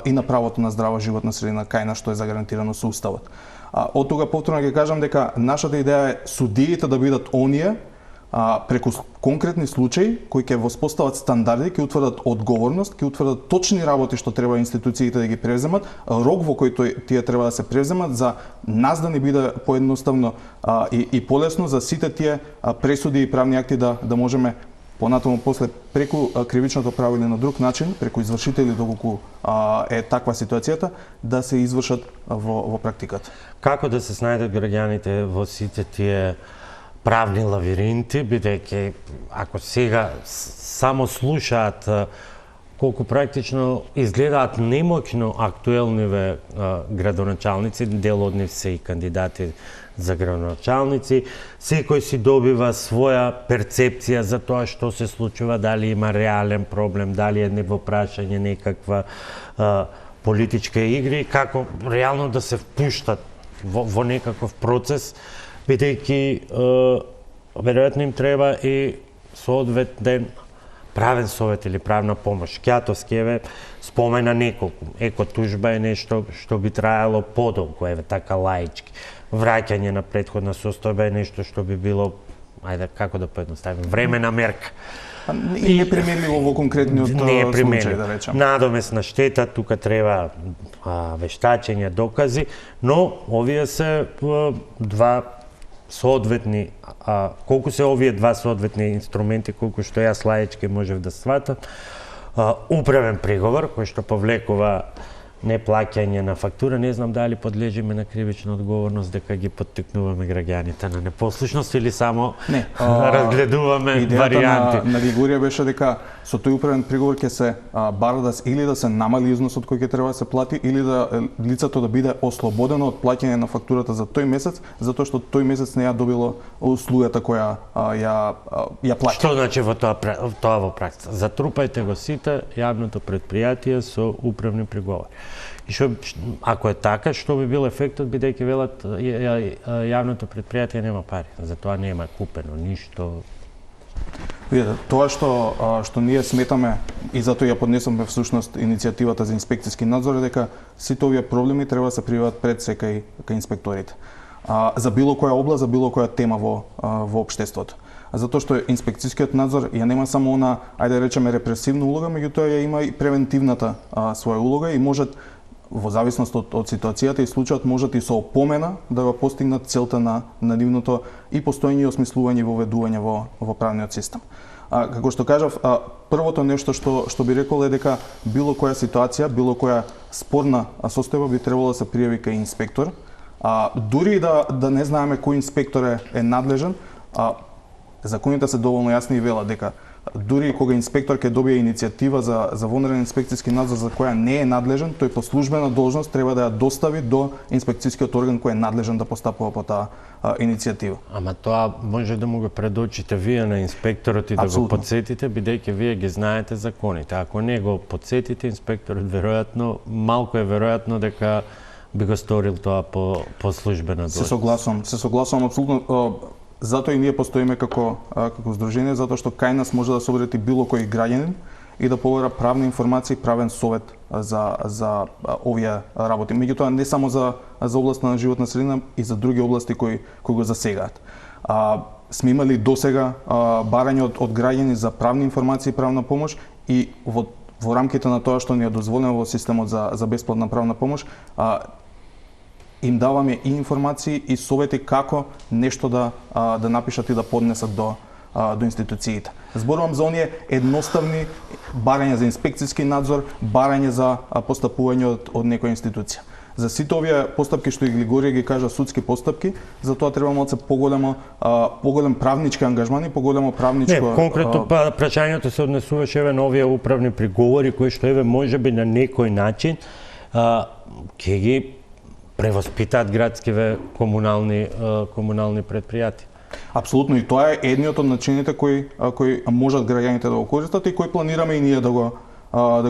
и на правото на здрава животна средина кај нас што е загарантирано со уставот. Од тога повторно ќе кажам дека нашата идеја е судиите да бидат оние преку конкретни случаи кои ќе воспостават стандарди, ќе утврдат одговорност, ќе утврдат точни работи што треба институциите да ги преземат, рок во кој тие треба да се преземат за нас да не биде поедноставно и полесно за сите тие пресуди и правни акти да можеме понатаму после преку кривичното право или на друг начин, преку извршители доколку е таква ситуацијата, да се извршат во практиката. Како да се снајдат граѓаните во сите тие правни лавиринти, бидејќи ако сега само слушаат колку практично изгледаат немоќно актуелниве градоначалници, дел од нив се и кандидати за градоначалници, секој си добива своја перцепција за тоа што се случува, дали има реален проблем, дали е во прашање некаква политичка игри, како реално да се впуштат во некаков процес, бидејќи веројатно им треба и соодветен правен совет или правна помош. Кјатовски еве спомена неколку. Еко тужба е нешто што би траело подолго, еве така лаички. Враќање на претходна состојба е нешто што би било, ајде како да поедноставим, времена мерка. И неприменливо во конкретниот случај, да речем. Надомесна штета, тука треба вештачење, докази, но овие се два соодветни, колку се овие два соодветни инструменти, колку што јас лаички можев да сватам, управен приговор кој што повлекува неплаќање на фактура, не знам дали подлежиме на кривична одговорност дека ги поттикнуваме граѓаните на непослушност или само разгледуваме варијанти. Идејата на Григорија беше дека со тој управен приговор ќе се бара или да се намали износот кој ќе треба да се плати, или да лицето да биде ослободено од плаќање на фактурата за тој месец, затоа што тој месец не ја добило услугата која ја плаќа. Што значи во тоа во пракса? Затрупајте го сите јавното предпријатие со управни приговори. И што, ако е така, што би бил ефектот, бидејќи велат јавното предпријатие нема пари, затоа нема купено ништо. Видете, тоа што ние сметаме и затоа ја поднесовме всушност иницијативата за инспекцијски надзор е дека сите овие проблеми треба да се пријават пред секај кај инспекторите. За било која област, за било која тема во општеството. Затоа што инспекцијскиот надзор ја нема само она, ајде да речеме, репресивна улога, меѓутоа ја има и превентивната своја улога и можат во зависност од ситуацијата и случајот можат и со опомена да го постигнат целта на нивното и постоење и осмислување и воведување во правниот систем. Како што кажав, првото нешто што би рекол е дека било која ситуација, било која спорна состојба би требало да се пријави кај инспектор. Дури и да не знаеме кој инспектор е надлежен, законите се доволно јасни и велат дека дури кога инспектор ќе добие иницијатива за вонреден инспекцијски надзор за која не е надлежен, тој по службена должност треба да ја достави до инспекцијскиот орган кој е надлежен да постапува по таа иницијатива. Ама тоа може да му го предочите вие на инспекторот и да го подсетите, бидејќи вие ги знаете законите. Ако не го подсетите, инспекторот веројатно, малку е веројатно дека би го сторил тоа по службена должност. Се согласувам апсолутно. Затоа и ние постоиме како здружение, затоа што кај нас може да се обрати било кој граѓанин и да побара правна информација и правен совет за овие работи. Меѓутоа не само за област на животна средина и за други области кои го засегаат. Сме имали досега барање од граѓани за правна информација и правна помош и во рамките на тоа што ни е дозволено во системот за бесплатна правна помош, им даваме и информации и совети како нешто да напишат и да поднесат до институциите. Зборувам за оние едноставни барања за инспекцијски надзор, барање за постапување од некоја институција. За сите овие постапки што ги Григорија ги кажа судски постапки, за тоа треба малце поголем правнички ангажман и поголемо правничко. Не, конкретно прашањето се однесуваше еве на овие управни приговори кои што еве можеби на некој начин ќе ги превоспитаат градскиве комунални предпријатија. Апсолутно, и тоа е едниот од начините кои можат граѓаните да го користат и кои планираме и ние да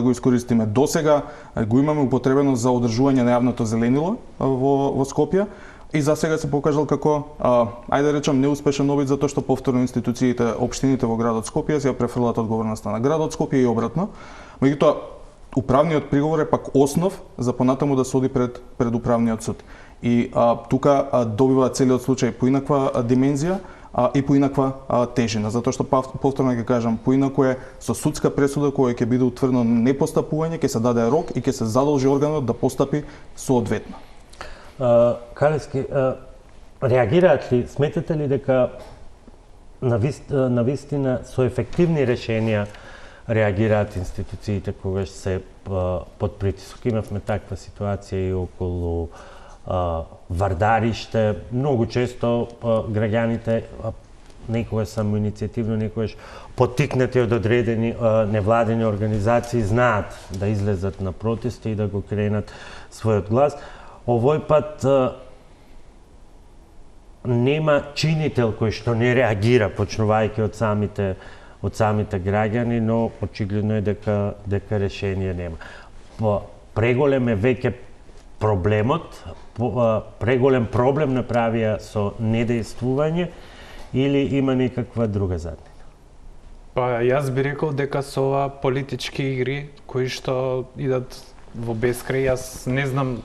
го искористиме. Досега го имаме употребено за одржување на јавното зеленило во Скопје и засега се покажал како ајде да речам неуспешен обид затоа што повторно институциите, општините во градот Скопје се ја префрлат одговорноста на градот Скопје и обратно. Меѓутоа управниот приговор е пак основ за понатаму да се оди пред управниот суд. И тука добива целиот случај поинаква димензија и поинаква тежина, затоа што повторно ќе кажам, поинако е со судска пресуда која ќе биде утврдено непостапување, ќе се даде рок и ќе се задолжи органот да постапи соодветно. Калески, реагираат ли, сметате ли дека навистина со ефективни решенија реагираат институциите кога се под притисок? Имавме таква ситуација и околу Вардариште. Многу често граѓаните некогаш самоиницијативно, некогаш поттикнати од одредени невладени организации знаат да излезат на протести и да го кренат својот глас. Овој пат нема чинител кој што не реагира, почнувајќи од самите граѓани, но очигледно е дека решение нема. Преголем е веќе проблемот, преголем проблем направија со недејствување или има некаква друга заднина? Па јас би рекол дека со ова политички игри кои што идат во бескрај, јас не знам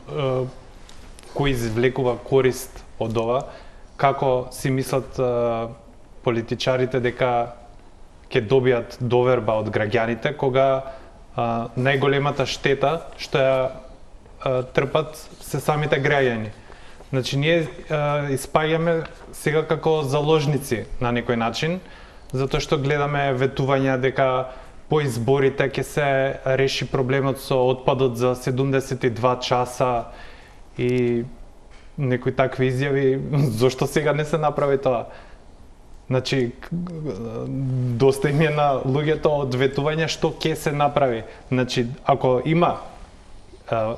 кој извлекува корист од ова, како си мислат политичарите дека ќе добијат доверба од граѓаните кога најголемата штета што ја трпат се самите граѓани. Значи ние испаѓаме сега како заложници на некој начин, затоа што гледаме ветувања дека по изборите ќе се реши проблемот со отпадот за 72 часа и некои такви изјави. Зошто сега не се направи тоа? Значи, доста им е на луѓето од ветување што ќе се направи. Значи, ако има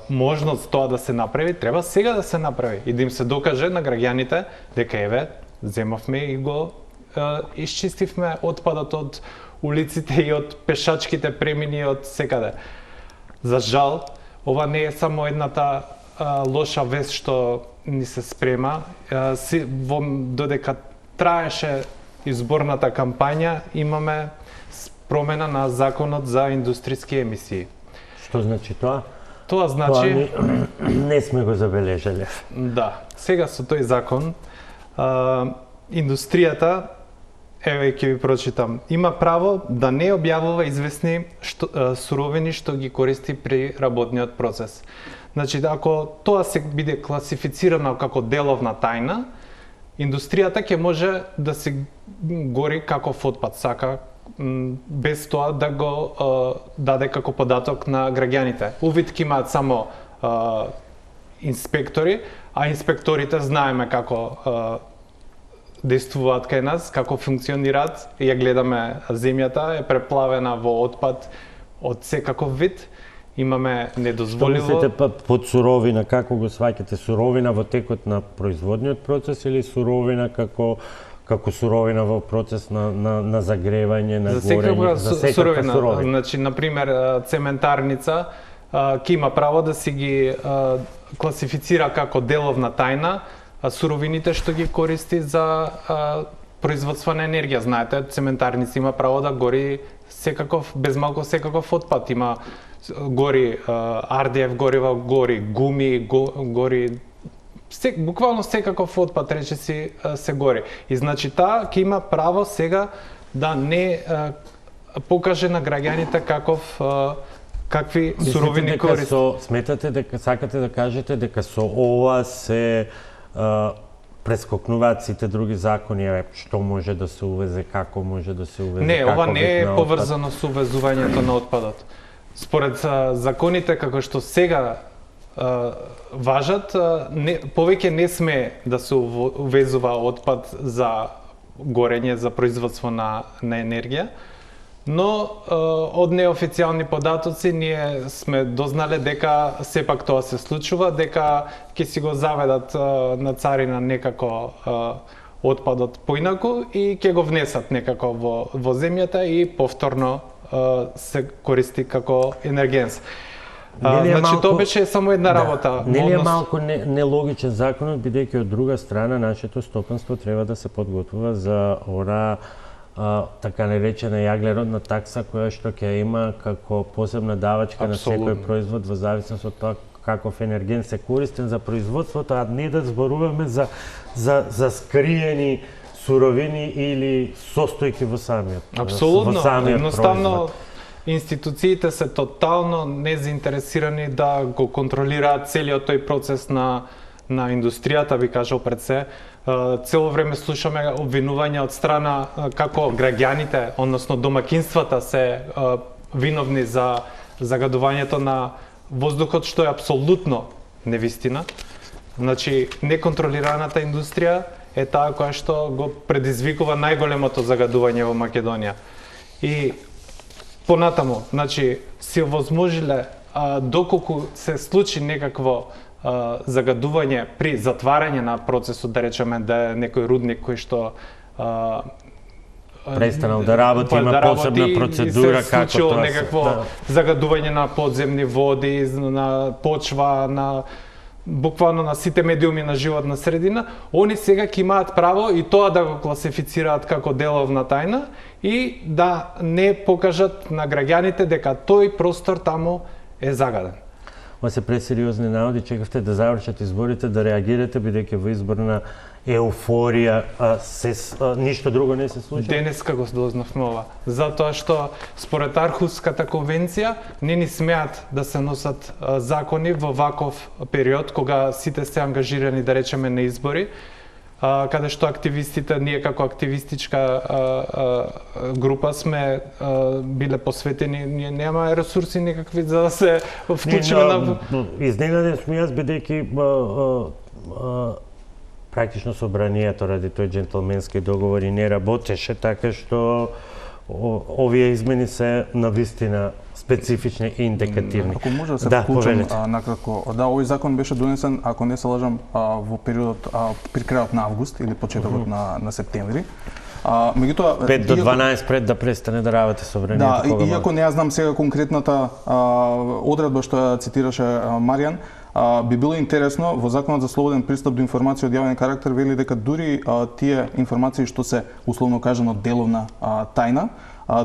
можност тоа да се направи, треба сега да се направи и да им се докаже на граѓаните дека еве, земавме и го исчистивме отпадот од улиците и од пешачките премини од секаде. За жал, ова не е само едната лоша вест што ни се спрема. Додека траеше изборната кампања, имаме промена на законот за индустријски емисии. Што значи тоа? Тоа значи... не сме го забележале. Да. Сега со тој закон, индустријата, еве ќе ви прочитам, има право да не објавува известни суровини што ги користи при работниот процес. Значи, ако тоа се биде класифицирано како деловна тајна, индустријата ќе може да се гори каков отпад сака, без тоа да го даде како податок на граѓаните. Увид ќе имаат само инспектори, а инспекторите знаеме како действуваат кај нас, како функционираат. Ја гледаме, земјата е преплавена во отпад од секаков вид. Имаме недозволиво... Што мислите под суровина, како го сваќате? Суровина во текот на производниот процес или суровина како суровина во процес на загревање, на горење? За секаква суровина. Значи, например, цементарница ќе има право да си ги класифицира како деловна тајна суровините што ги користи за производство на енергија. Знаете, цементарница има право да гори секаков, без малку секаков отпад. Има гори RDF горива, гори гуми, гори буквално секаков отпад, речиси, се гори. И значи таа ќе има право сега да не покаже на граѓаните какви суровини користи. Сметате дека сакате да кажете дека со ова се прескокнуваат сите други закони, што може да се увезе, како може да се увезе. Не, ова не е отпад. поврзано со увезувањето на отпадот. Според законите како што сега важат, повеќе не сме да се увезува отпад за горење, за производство на енергија, но од неофицијални податоци ние сме дознале дека сепак тоа се случува, дека ќе си го заведат на царина некако отпадот поинаку и ќе го внесат некако во земјата и повторно се користи како енергенс. Значи тоа беше само една работа. Нели е малку нелогичен законот, бидејќи од друга страна нашето стопанство треба да се подготвува за ора така наречена јаглеродна такса која што ќе има како посебна давачка на секој производ во зависност од тоа каков енерген се користен за производството, а не да зборуваме за скриени суровини или состојки во самиот. Апсолутно, едноставно институциите се тотално незаинтересирани да го контролираат целиот тој процес на индустријата, би кажал пред се. Цело време слушаме обвинувања од страна како граѓаните, односно домакинствата се виновни за загадувањето на воздухот, што е апсолутно невистина. Значи, неконтролираната индустрија е таа која што го предизвикува најголемото загадување во Македонија. И понатаму, значи, се овозможиле, доколку се случи некакво загадување при затварање на процесот, да речеме да е некој рудник кој што престанал да работи, има посебна процедура како тоа некакво загадување на подземни води, на почва, на буквално на сите медиуми на животна средина, они сега ќе имаат право и тоа да го класифицираат како деловна тајна и да не покажат на граѓаните дека тој простор таму е загаден. Ова се пресериозни наводи, чекавте да завршат изборите, да реагирате, бидејќи во изборна еуфорија ништо друго не се случи? Денеска го дознавме ова, затоа што според Архуската конвенција не ни смеат да се носат закони во ваков период кога сите се ангажирани, да речеме, на избори, каде што активистите, ние како активистичка група сме биле посветени, ние нема ресурси никакви за да се вклучиме на... Изненаден сме јас, бидејќи практично собранието ради тој джентлменски договор и не работеше, така што овие измени се навистина специфични и индикативни. Ако може да се вклучам накратко, овој закон беше донесен, ако не се лажам, во периодот при крајот на август или почетокот на септември. Меѓутоа 5 до 12 пред да престане да работи собранието. Да, иако не ја знам сега конкретната одредба што ја цитираше Маријан, би било интересно во Законот за слободен пристап до информации од јавен карактер вели дека дури тие информации што се условно кажано деловна тајна,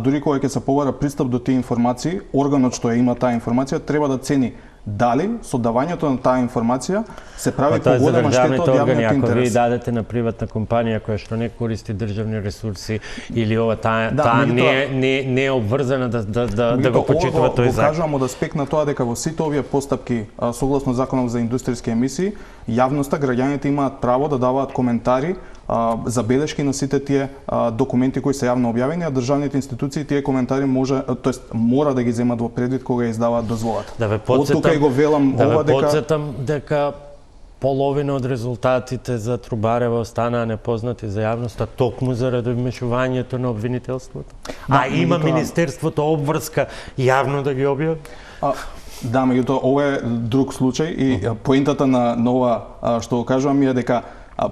дури кога ќе се побара пристап до тие информации, органот што ја има таа информација треба да цени дали со давањето на таа информација се прави поголема штета од јавниот интерес. Ако ви дадете на приватна компанија која што не користи државни ресурси или ова таа не е обврзана да го почитува тој закон. Го кажувам од аспект на тоа дека во сите овие постапки согласно Законот за индустријски емисии, јавноста, граѓаните имаат право да даваат коментари, забелешки на сите тие документи кои се јавно објавени, а државните институции тие коментари мора да ги земат во предвид кога издаваат дозволата. Да ве потсетам дека половина од резултатите за Трубарева останаа непознати за јавноста токму заради вмешувањето на обвинителството. Има Министерството обврска јавно да ги објави? Да, меѓутоа ова е друг случај и поентата на ова што го кажувам е дека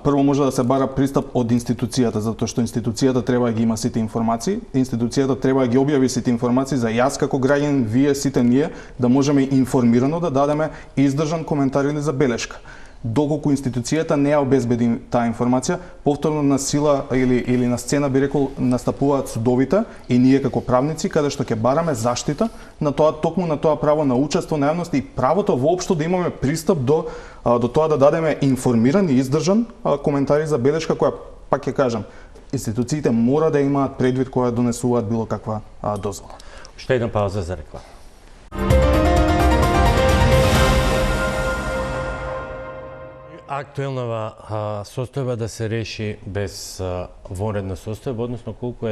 прво може да се бара пристап од институцијата, затоа што институцијата треба да ги има сите информации, институцијата треба да ги објави сите информации за јас како граѓанин, вие сите ние да можеме информирано да дадеме издржан коментар или забелешка. Доколку институцијата не ја обезбеди таа информација, повторно на сила или на сцена би рекол настапуваат судовите и ние како правници каде што ќе бараме заштита на тоа токму на тоа право на учество на јавност и правото воопшто да имаме пристап до тоа да дадеме информиран и издржан коментар и забелешка која, пак ќе кажам, институциите мора да имаат предвид кога донесуваат било каква дозвола. Уште една пауза за реклама. актуелна состојба да се реши без вонредна состојба, односно колку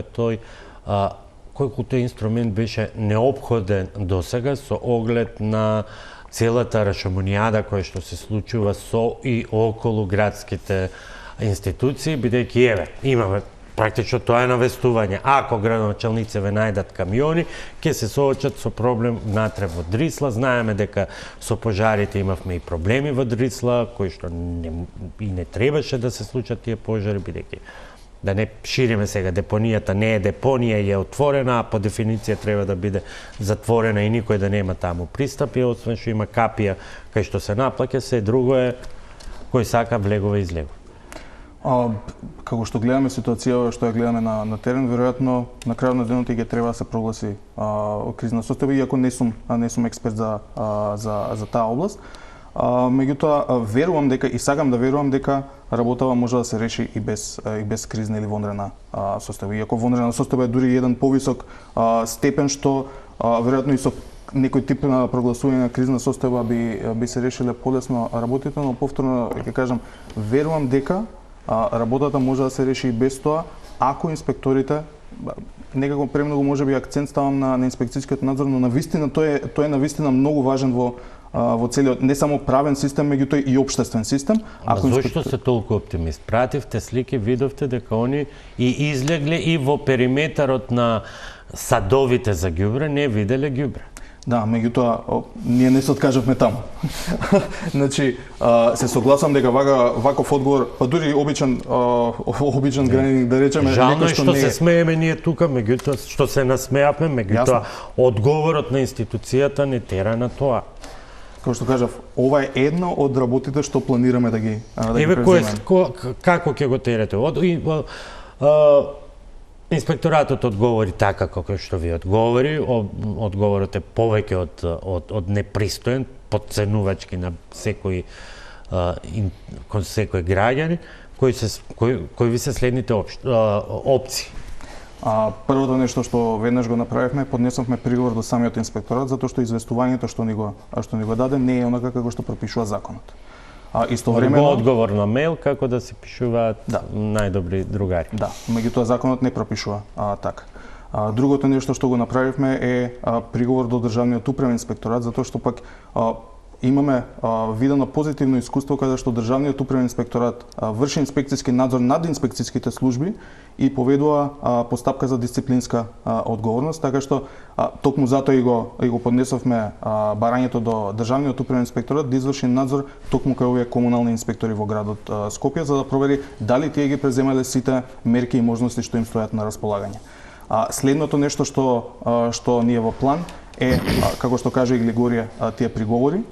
тој инструмент беше неопходен досега со оглед на целата рашомонијада која што се случува со и околу градските институции, бидејќи имаме практично тоа е навестување. Ако градоначалниците најдат камиони, ќе се соочат со проблем внатре во Дрисла. Знаеме дека со пожарите имавме и проблеми во Дрисла, кои што не требаше да се случат тие пожари, бидејќи да не шириме сега, депонијата не е депонија, е отворена, а по дефиниција треба да биде затворена и никој да нема таму пристап, и освен што има капија кај што се наплаќа, се друго е кој сака влегува и излегува. Како што гледаме ситуацијава што ја гледаме на терен, веројатно на крајот на денот ќе треба да се прогласи кризна состојба, иако не сум експерт за таа област. Меѓутоа верувам дека и сакам да верувам дека работава може да се реши и без кризна или вонредна состојба. Иако вонредна состојба е дури еден повисок степен што веројатно и со некој тип на прогласување на кризна состојба би се решиле полесно работите, но повторно ќе кажам, верувам дека работата може да се реши и без тоа, ако инспекторите, некако премногу можеби акцент ставам на инспекцијскиот надзор, но навистина тој е навистина многу важен во целиот не само правен систем, меѓутоа и општествен систем. Зошто се толку оптимист? Пративте слики, видовте дека они и излегле и во периметарот на садовите за ѓубре не виделе ѓубре. Да, меѓутоа ние не се откажавме таму. Значи, се согласам дека ваков одговор, па дури обичен граѓанин да речеме, жално е што се смееме ние тука, меѓутоа што се насмеавме, меѓутоа одговорот на институцијата не тера на тоа. Како што кажав, ова е едно од работите што планираме да ги преземеме. Како ќе го терете? Инспекторатот одговори така како што ви одговори, одговорот е повеќе од непристоен, подценувачки на секој граѓани, кои ви се следните опции. Првото нешто што веднаш го направивме, поднесовме приговор до самиот инспекторат, затоа што известувањето што ни го даде не е онака како што пропишува законот. Истовремено одговор на мејл како да се пишуваат најдобри другари. Да, меѓутоа законот не пропишува така. Другото нешто што го направивме е приговор до Државниот управен инспекторат, затоа што пак имаме видено позитивно искуство каде што Државниот управен инспекторат врши инспекцијски надзор над инспекцијските служби и поведува постапка за дисциплинска одговорност, така што токму затоа и го поднесовме барањето до Државниот управен инспекторат да изврши надзор токму кај овие комунални инспектори во градот Скопје, за да провери дали тие ги преземале сите мерки и можности што им стојат на располагање. Следното нешто што ни е во план е, како што кажа и Глигорија, тие приговори.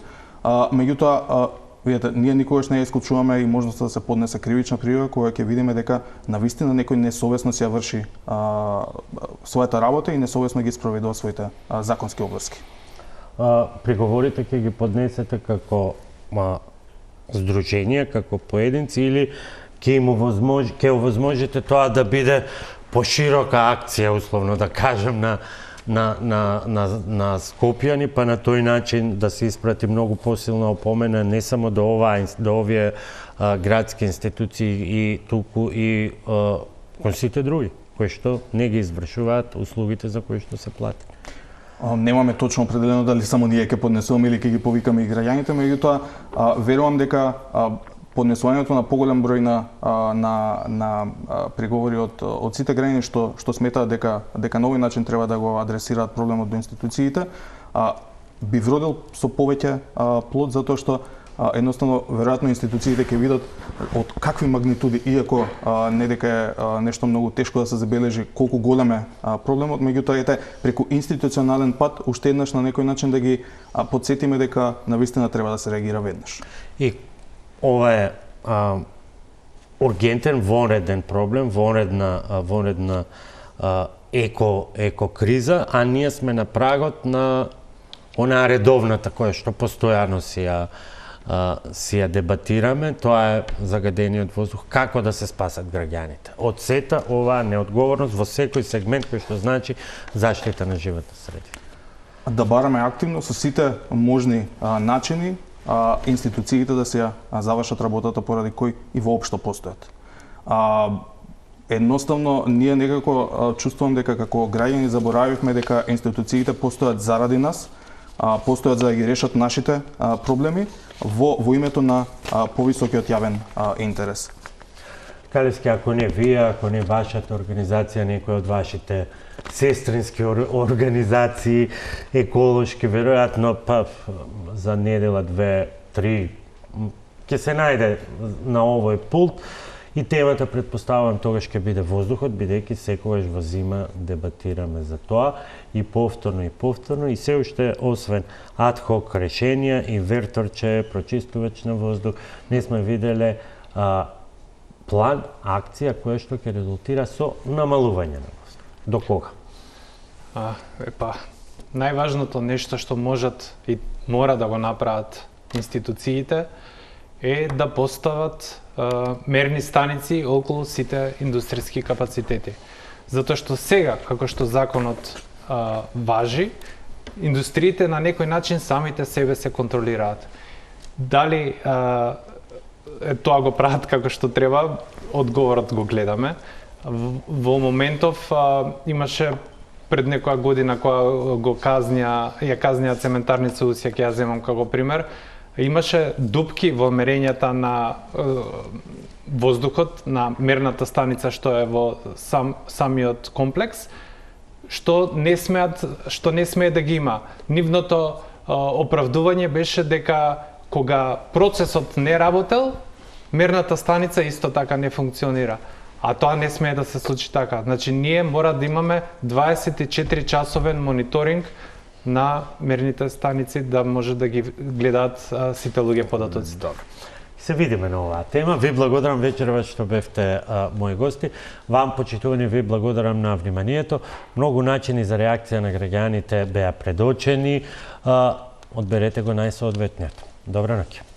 Меѓутоа, видите, ние никогаш не ја исклучуваме и можноста да се поднесе кривична пrijава која ќе видиме дека навистина некој несовесно си ја врши својата работа и несовесно ги спроведува своите законски обврски. Приговорите ќе ги поднесете како здружение, како поединци, или ќе овозможите тоа да биде поширока акција, условно да кажем, на Скопјани, па на тој начин да се испрати многу посилна опомена не само до овие градски институции и туку и кон сите други кои што не ги извршуваат услугите за кои што се плати. Немаме точно определено дали само ние ќе поднесуваме или ќе ги повикаме и граѓаните, меѓутоа верувам дека поднесувањето на поголем број на приговори од сите граѓани што сметаат дека на овој начин треба да го адресираат проблемот до институциите, би вродил со повеќе плод, затоа што едноставно веројатно институциите ќе видат од какви магнитуди, иако не дека е нешто многу тешко да се забележи колку голем е проблемот, меѓутоа ете преку институционален пат уште еднаш на некој начин да ги потсетиме дека навистина треба да се реагира веднаш. И ова е ургентен, вонреден проблем, вонредна еко-криза, а ние сме на прагот на онаа редовната која што постојано си ја дебатираме, тоа е загадениот воздух, како да се спасат граѓаните. Од сета оваа неодговорност во секој сегмент кој што значи заштита на животна средина. Да бараме активно со сите можни начини институциите да се завршат работата поради кој и воопшто постојат. Едноставно, ние некако чувствувам дека како граѓани заборавивме дека институциите постојат заради нас, постојат за да ги решат нашите проблеми во името на повисокиот јавен интерес. Калевски, ако не вие, ако не вашата организација, некој од вашите сестрински организации, еколошки, веројатно за недела, 2-3 ќе се најде на овој пулт и темата, предпоставувам, тогаш ќе биде воздухот, бидејќи секогаш во зима дебатираме за тоа и повторно и се уште освен адхок решенија, инверторче, прочистувач на воздух, не сме виделе план, акција која што ќе резултира со намалување на воздух. До кога? Најважното нешто што можат и мора да го направат институциите е да постават мерни станици околу сите индустријски капацитети. Затоа што сега, како што законот важи, индустриите на некој начин самите себе се контролираат. Дали тоа го прават како што треба, одговорот го гледаме. Во моментов имаше пред некоја година која ја казнија цементарница Усјак, ја земам како пример, имаше дупки во мерењата на воздухот на мерната станица што е во самиот комплекс, што не смее да ги има. Нивното оправдување беше дека кога процесот не работел, мерната станица исто така не функционира. А тоа не смее да се случи така. Значи, ние мора да имаме 24-часовен мониторинг на мерните станици да може да ги гледаат сите луѓе податоци. Добро. Се видиме на оваа тема. Ви благодарам вечерва што бевте мои гости. Вам, почитувани, ви благодарам на вниманието. Многу начини за реакција на граѓаните беа предочени. Одберете го најсоодветниот. Добра ноќ.